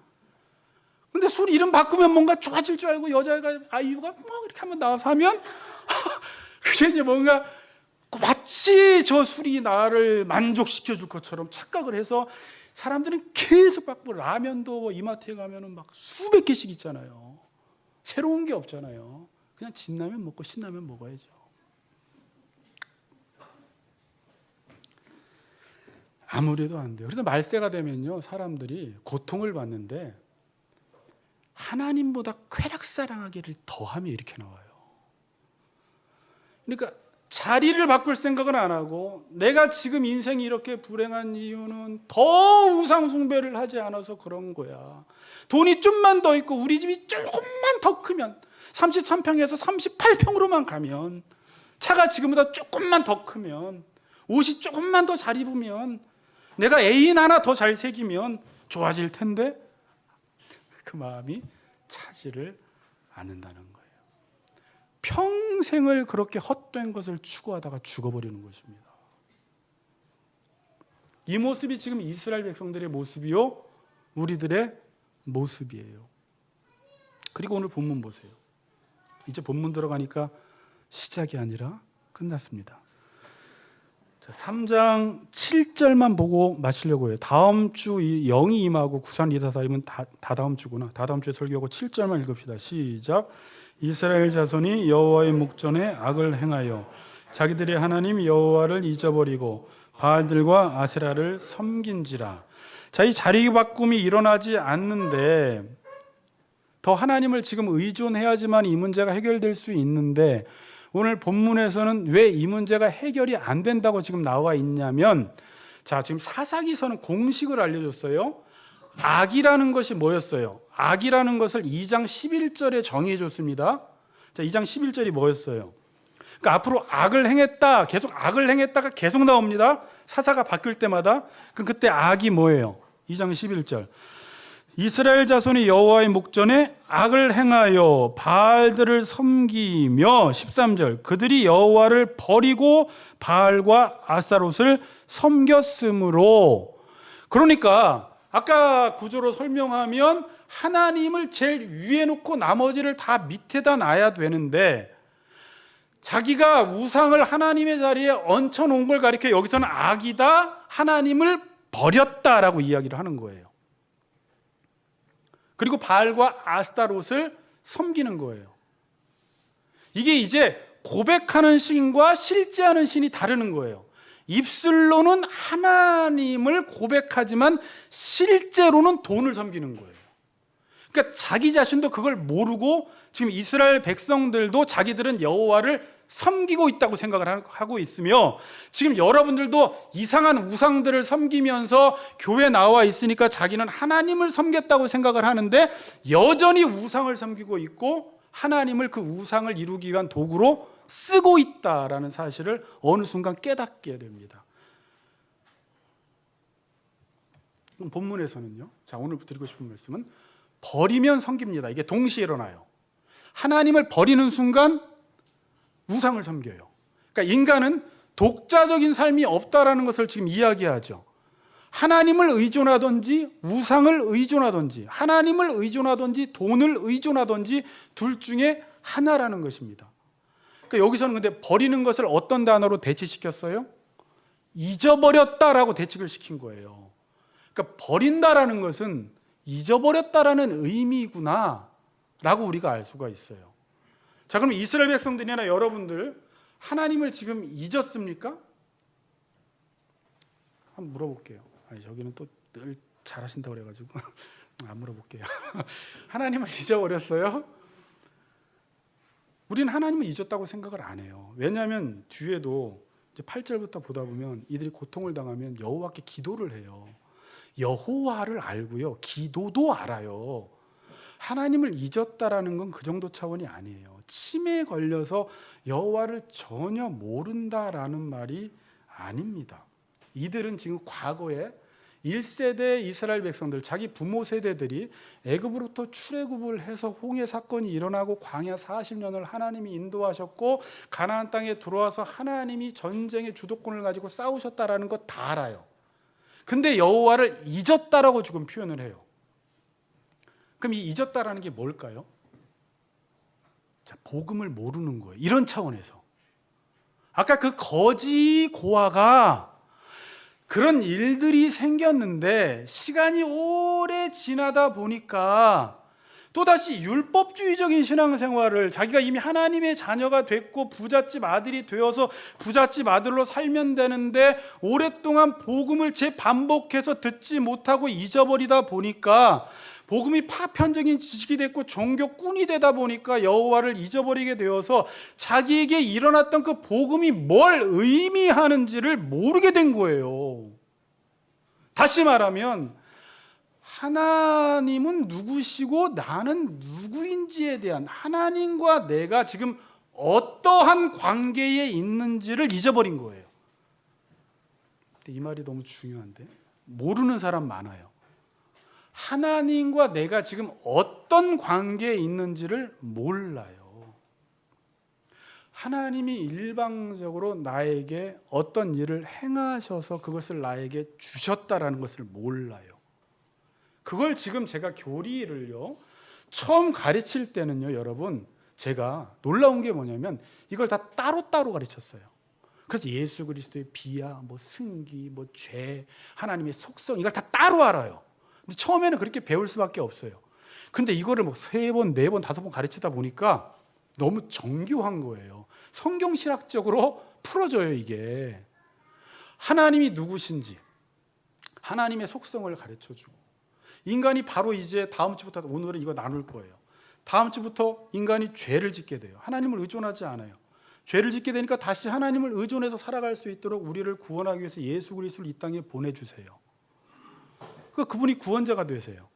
근데 술 이름 바꾸면 뭔가 좋아질 줄 알고 여자가 아이유가 이렇게 한번 나와서 하면 그게 이제 뭔가 마치 저 술이 나를 만족시켜 줄 것처럼 착각을 해서 사람들은 계속 바꾸고, 라면도 이마트에 가면은 막 수백 개씩 있잖아요. 새로운 게 없잖아요. 그냥 진라면 먹고 신라면 먹어야죠. 아무래도 안 돼요. 그래서 말세가 되면요, 사람들이 고통을 받는데 하나님보다 쾌락사랑하기를 더하며 이렇게 나와요. 그러니까 자리를 바꿀 생각은 안 하고, 내가 지금 인생이 이렇게 불행한 이유는 더 우상 숭배를 하지 않아서 그런 거야. 돈이 좀만 더 있고 우리 집이 조금만 더 크면, 33평에서 38평으로만 가면, 차가 지금보다 조금만 더 크면, 옷이 조금만 더 잘 입으면, 내가 애인 하나 더 잘 새기면 좋아질 텐데 그 마음이 차지를 않는다는 거예요. 평생을 그렇게 헛된 것을 추구하다가 죽어버리는 것입니다. 이 모습이 지금 이스라엘 백성들의 모습이요, 우리들의 모습이에요. 그리고 오늘 본문 보세요. 이제 본문 들어가니까 시작이 아니라 끝났습니다. 3장 7절만 보고 마치려고 해요. 다음 주 0이 임하고 9산 244이면 다 다음 주구나. 다다음 주에 설교하고 7절만 읽읍시다. 시작. 이스라엘 자손이 여호와의 목전에 악을 행하여 자기들의 하나님 여호와를 잊어버리고 바알들과 아세라를 섬긴지라. 자, 이 자리 바꿈이 일어나지 않는데, 더 하나님을 지금 의존해야지만 이 문제가 해결될 수 있는데, 오늘 본문에서는 왜 이 문제가 해결이 안 된다고 지금 나와 있냐면, 자, 지금 사사기서는 공식을 알려줬어요. 악이라는 것이 뭐였어요? 악이라는 것을 2장 11절에 정의해 줬습니다. 자, 2장 11절이 뭐였어요? 그러니까 앞으로 악을 행했다, 계속 악을 행했다가 계속 나옵니다. 사사가 바뀔 때마다. 그때 악이 뭐예요? 2장 11절. 이스라엘 자손이 여호와의 목전에 악을 행하여 바알들을 섬기며 13절 그들이 여호와를 버리고 바알과 아스타롯을 섬겼으므로. 그러니까 아까 구조로 설명하면 하나님을 제일 위에 놓고 나머지를 다 밑에다 놔야 되는데 자기가 우상을 하나님의 자리에 얹혀놓은 걸 가리켜 여기서는 악이다, 하나님을 버렸다라고 이야기를 하는 거예요. 그리고 바알과 아스타롯을 섬기는 거예요. 이게 이제 고백하는 신과 실제 하는 신이 다르는 거예요. 입술로는 하나님을 고백하지만 실제로는 돈을 섬기는 거예요. 그러니까 자기 자신도 그걸 모르고 지금 이스라엘 백성들도 자기들은 여호와를 섬기고 있다고 생각을 하고 있으며, 지금 여러분들도 이상한 우상들을 섬기면서 교회 나와 있으니까 자기는 하나님을 섬겼다고 생각을 하는데 여전히 우상을 섬기고 있고 하나님을 그 우상을 이루기 위한 도구로 쓰고 있다라는 사실을 어느 순간 깨닫게 됩니다. 본문에서는요, 자, 오늘 드리고 싶은 말씀은 버리면 섬깁니다. 이게 동시에 일어나요. 하나님을 버리는 순간 우상을 섬겨요. 그러니까 인간은 독자적인 삶이 없다라는 것을 지금 이야기하죠. 하나님을 의존하든지 우상을 의존하든지 하나님을 의존하든지 돈을 의존하든지 둘 중에 하나라는 것입니다. 그러니까 여기서는 근데 버리는 것을 어떤 단어로 대치시켰어요? 잊어버렸다라고 대치를 시킨 거예요. 그러니까 버린다라는 것은 잊어버렸다라는 의미구나 라고 우리가 알 수가 있어요. 자, 그럼 이스라엘 백성들이나 여러분들 하나님을 지금 잊었습니까? 한번 물어볼게요. 아니, 저기는 또 늘 잘하신다고 그래가지고 안 물어볼게요. 하나님을 잊어버렸어요? 우리는 하나님을 잊었다고 생각을 안 해요. 왜냐하면 뒤에도 이제 8절부터 보다 보면 이들이 고통을 당하면 여호와께 기도를 해요. 여호와를 알고요, 기도도 알아요. 하나님을 잊었다라는 건 그 정도 차원이 아니에요. 치매에 걸려서 여호와를 전혀 모른다라는 말이 아닙니다. 이들은 지금 과거에 1세대 이스라엘 백성들, 자기 부모 세대들이 애굽으로부터 출애굽을 해서 홍해 사건이 일어나고 광야 40년을 하나님이 인도하셨고 가나안 땅에 들어와서 하나님이 전쟁의 주도권을 가지고 싸우셨다라는 것 다 알아요. 근데 여호와를 잊었다라고 지금 표현을 해요. 그럼 이 잊었다라는 게 뭘까요? 자, 복음을 모르는 거예요. 이런 차원에서. 아까 그 거지 고아가 그런 일들이 생겼는데 시간이 오래 지나다 보니까 또다시 율법주의적인 신앙생활을, 자기가 이미 하나님의 자녀가 됐고 부잣집 아들이 되어서 부잣집 아들로 살면 되는데 오랫동안 복음을 재반복해서 듣지 못하고 잊어버리다 보니까 복음이 파편적인 지식이 됐고 종교꾼이 되다 보니까 여호와를 잊어버리게 되어서 자기에게 일어났던 그 복음이 뭘 의미하는지를 모르게 된 거예요. 다시 말하면 하나님은 누구시고 나는 누구인지에 대한, 하나님과 내가 지금 어떠한 관계에 있는지를 잊어버린 거예요. 근데 이 말이 너무 중요한데 모르는 사람 많아요. 하나님과 내가 지금 어떤 관계에 있는지를 몰라요. 하나님이 일방적으로 나에게 어떤 일을 행하셔서 그것을 나에게 주셨다라는 것을 몰라요. 그걸 지금 제가 교리를요, 처음 가르칠 때는요, 여러분, 제가 놀라운 게 뭐냐면 이걸 다 따로따로 가르쳤어요. 그래서 예수 그리스도의 비야, 뭐 승기, 뭐 죄, 하나님의 속성, 이걸 다 따로 알아요. 근데 처음에는 그렇게 배울 수밖에 없어요. 근데 이거를 뭐 3번, 4번, 5번 가르치다 보니까 너무 정교한 거예요. 성경신학적으로 풀어져요, 이게. 하나님이 누구신지, 하나님의 속성을 가르쳐주고, 인간이 바로 이제 다음 주부터, 오늘은 이거 나눌 거예요. 다음 주부터 인간이 죄를 짓게 돼요. 하나님을 의존하지 않아요. 죄를 짓게 되니까 다시 하나님을 의존해서 살아갈 수 있도록 우리를 구원하기 위해서 예수 그리스도를 이 땅에 보내주세요. 그분이 구원자가 되세요.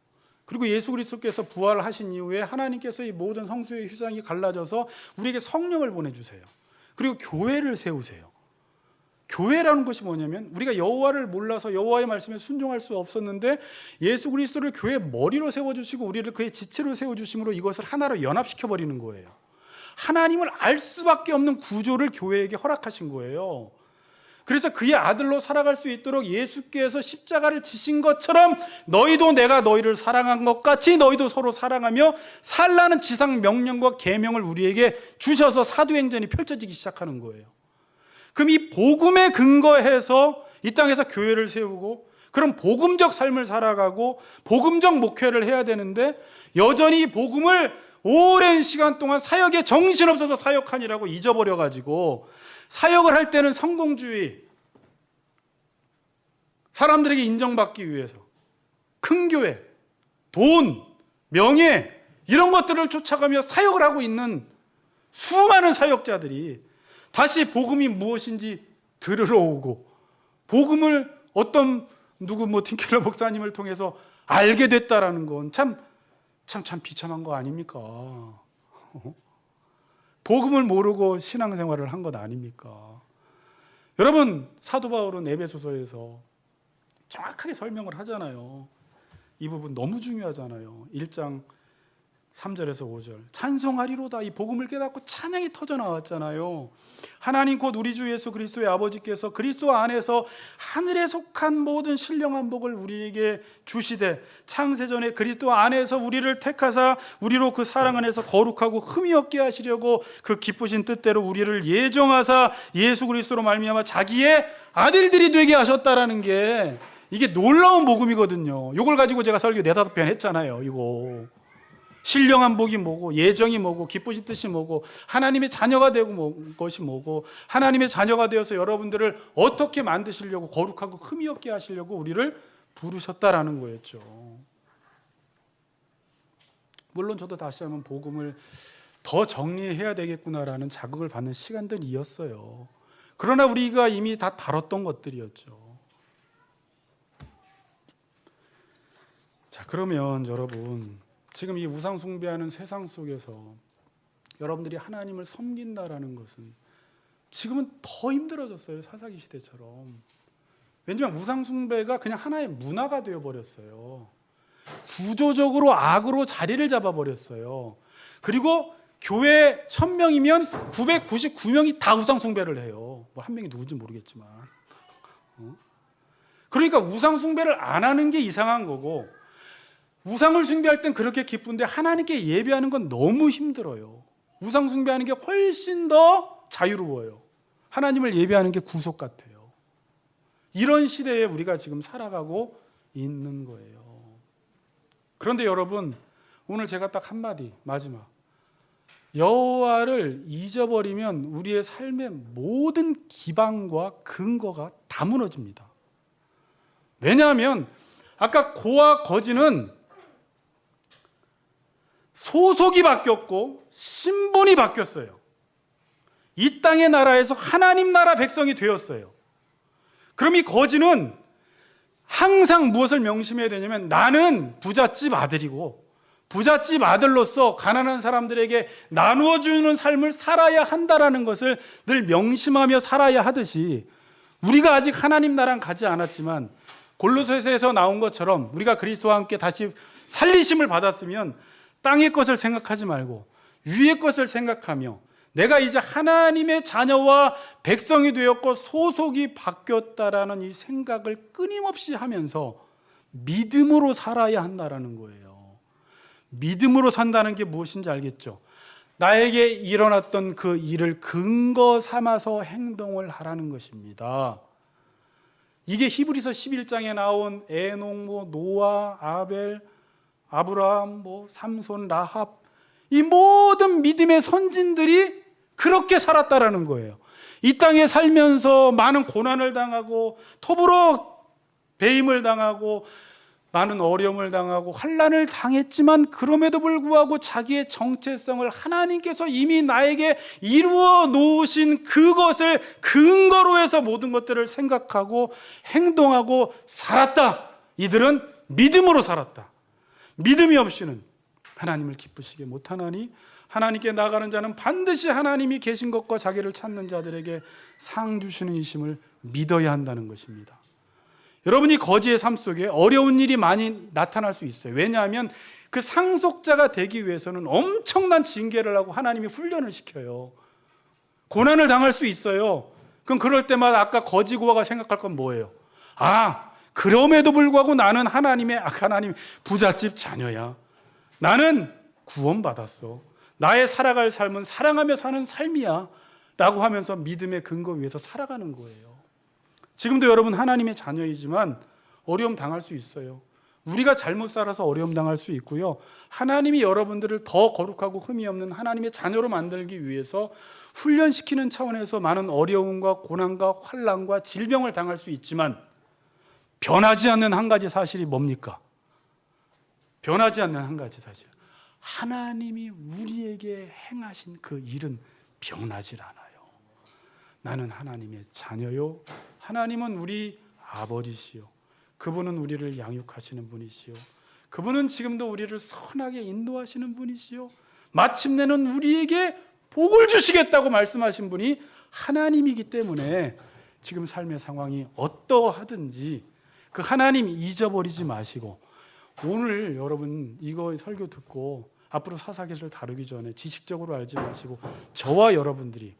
그리고 예수 그리스도께서 부활하신 이후에 하나님께서 이 모든 성수의 휴장이 갈라져서 우리에게 성령을 보내주세요. 그리고 교회를 세우세요. 교회라는 것이 뭐냐면 우리가 여호와를 몰라서 여호와의 말씀에 순종할 수 없었는데 예수 그리스도를 교회 머리로 세워주시고 우리를 그의 지체로 세워주심으로 이것을 하나로 연합시켜버리는 거예요. 하나님을 알 수밖에 없는 구조를 교회에게 허락하신 거예요. 그래서 그의 아들로 살아갈 수 있도록 예수께서 십자가를 지신 것처럼 너희도 내가 너희를 사랑한 것 같이 너희도 서로 사랑하며 살라는 지상 명령과 계명을 우리에게 주셔서 사도행전이 펼쳐지기 시작하는 거예요. 그럼 이 복음에 근거해서 이 땅에서 교회를 세우고 그럼 복음적 삶을 살아가고 복음적 목회를 해야 되는데 여전히 복음을 오랜 시간 동안 사역에 정신없어서 사역하니라고 잊어버려가지고 사역을 할 때는 성공주의, 사람들에게 인정받기 위해서 큰 교회, 돈, 명예 이런 것들을 쫓아가며 사역을 하고 있는 수많은 사역자들이 다시 복음이 무엇인지 들으러 오고 복음을 어떤 누구 팀켈러 목사님을 통해서 알게 됐다라는 건 참 비참한 거 아닙니까? 복음을 모르고 신앙생활을 한 것 아닙니까? 여러분, 사도 바울은 에베소서에서 정확하게 설명을 하잖아요. 이 부분 너무 중요하잖아요. 1장 3절에서 5절 찬송하리로다. 이 복음을 깨닫고 찬양이 터져 나왔잖아요. 하나님 곧 우리 주 예수 그리스도의 아버지께서 그리스도 안에서 하늘에 속한 모든 신령한 복을 우리에게 주시되 창세전에 그리스도 안에서 우리를 택하사 우리로 그 사랑 안에서 거룩하고 흠이 없게 하시려고 그 기쁘신 뜻대로 우리를 예정하사 예수 그리스도로 말미암아 자기의 아들들이 되게 하셨다라는 게 이게 놀라운 복음이거든요. 이걸 가지고 제가 설교 4-5편 했잖아요. 이거 신령한 복이 뭐고 예정이 뭐고 기쁘신 뜻이 뭐고 하나님의 자녀가 되고 것이 뭐고 하나님의 자녀가 되어서 여러분들을 어떻게 만드시려고 거룩하고 흠이 없게 하시려고 우리를 부르셨다라는 거였죠. 물론 저도 다시 한번 복음을 더 정리해야 되겠구나라는 자극을 받는 시간들이었어요. 그러나 우리가 이미 다 다뤘던 것들이었죠. 자, 그러면 여러분 지금 이 우상 숭배하는 세상 속에서 여러분들이 하나님을 섬긴다라는 것은 지금은 더 힘들어졌어요. 사사기 시대처럼. 왜냐하면 우상 숭배가 그냥 하나의 문화가 되어버렸어요. 구조적으로 악으로 자리를 잡아버렸어요. 그리고 교회 1000명이면 999명이 다 우상 숭배를 해요. 뭐 한 명이 누군지 모르겠지만. 그러니까 우상 숭배를 안 하는 게 이상한 거고 우상을 숭배할 땐 그렇게 기쁜데 하나님께 예배하는 건 너무 힘들어요. 우상 숭배하는 게 훨씬 더 자유로워요. 하나님을 예배하는 게 구속 같아요. 이런 시대에 우리가 지금 살아가고 있는 거예요. 그런데 여러분, 오늘 제가 딱 한마디 마지막, 여호와를 잊어버리면 우리의 삶의 모든 기반과 근거가 다 무너집니다. 왜냐하면 아까 고와 거지는 소속이 바뀌었고 신분이 바뀌었어요. 이 땅의 나라에서 하나님 나라 백성이 되었어요. 그럼 이 거지는 항상 무엇을 명심해야 되냐면 나는 부잣집 아들이고 부잣집 아들로서 가난한 사람들에게 나누어주는 삶을 살아야 한다라는 것을 늘 명심하며 살아야 하듯이 우리가 아직 하나님 나라는 가지 않았지만 골로새서에서 나온 것처럼 우리가 그리스도와 함께 다시 살리심을 받았으면 땅의 것을 생각하지 말고 위의 것을 생각하며 내가 이제 하나님의 자녀와 백성이 되었고 소속이 바뀌었다라는 이 생각을 끊임없이 하면서 믿음으로 살아야 한다라는 거예요. 믿음으로 산다는 게 무엇인지 알겠죠? 나에게 일어났던 그 일을 근거 삼아서 행동을 하라는 것입니다. 이게 히브리서 11장에 나온 에녹, 노아, 아벨, 아브라함, 삼손, 라합 이 모든 믿음의 선진들이 그렇게 살았다라는 거예요. 이 땅에 살면서 많은 고난을 당하고 톱으로 배임을 당하고 많은 어려움을 당하고 환난을 당했지만 그럼에도 불구하고 자기의 정체성을 하나님께서 이미 나에게 이루어 놓으신 그것을 근거로 해서 모든 것들을 생각하고 행동하고 살았다. 이들은 믿음으로 살았다. 믿음이 없이는 하나님을 기쁘시게 못하나니 하나님께 나가는 자는 반드시 하나님이 계신 것과 자기를 찾는 자들에게 상 주시는 이심을 믿어야 한다는 것입니다. 여러분이 거지의 삶 속에 어려운 일이 많이 나타날 수 있어요. 왜냐하면 그 상속자가 되기 위해서는 엄청난 징계를 하고 하나님이 훈련을 시켜요. 고난을 당할 수 있어요. 그럼 그럴 때마다 아까 거지고아가 생각할 건 뭐예요? 그럼에도 불구하고 나는 하나님 부잣집 자녀야. 나는 구원받았어. 나의 살아갈 삶은 사랑하며 사는 삶이야 라고 하면서 믿음의 근거 위에서 살아가는 거예요. 지금도 여러분 하나님의 자녀이지만 어려움 당할 수 있어요. 우리가 잘못 살아서 어려움 당할 수 있고요. 하나님이 여러분들을 더 거룩하고 흠이 없는 하나님의 자녀로 만들기 위해서 훈련시키는 차원에서 많은 어려움과 고난과 환난과 질병을 당할 수 있지만 변하지 않는 한 가지 사실이 뭡니까? 변하지 않는 한 가지 사실. 하나님이 우리에게 행하신 그 일은 변하질 않아요. 나는 하나님의 자녀요. 하나님은 우리 아버지시요. 그분은 우리를 양육하시는 분이시요. 그분은 지금도 우리를 선하게 인도하시는 분이시요. 마침내는 우리에게 복을 주시겠다고 말씀하신 분이 하나님이기 때문에 지금 삶의 상황이 어떠하든지 그 하나님 잊어버리지 마시고, 오늘 여러분 이거 설교 듣고 앞으로 사사기를 다루기 전에 지식적으로 알지 마시고 저와 여러분들이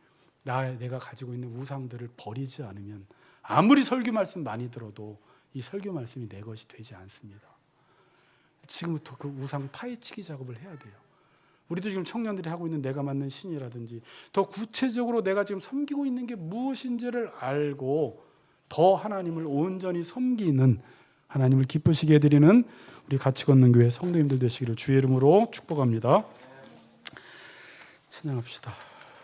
내가 가지고 있는 우상들을 버리지 않으면 아무리 설교 말씀 많이 들어도 이 설교 말씀이 내 것이 되지 않습니다. 지금부터 그 우상 파헤치기 작업을 해야 돼요. 우리도 지금 청년들이 하고 있는 내가 맞는 신이라든지 더 구체적으로 내가 지금 섬기고 있는 게 무엇인지를 알고 더 하나님을 온전히 섬기는, 하나님을 기쁘시게 해드리는 우리 같이 걷는 교회 성도님들 되시기를 주의 이름으로 축복합니다. 찬양합시다.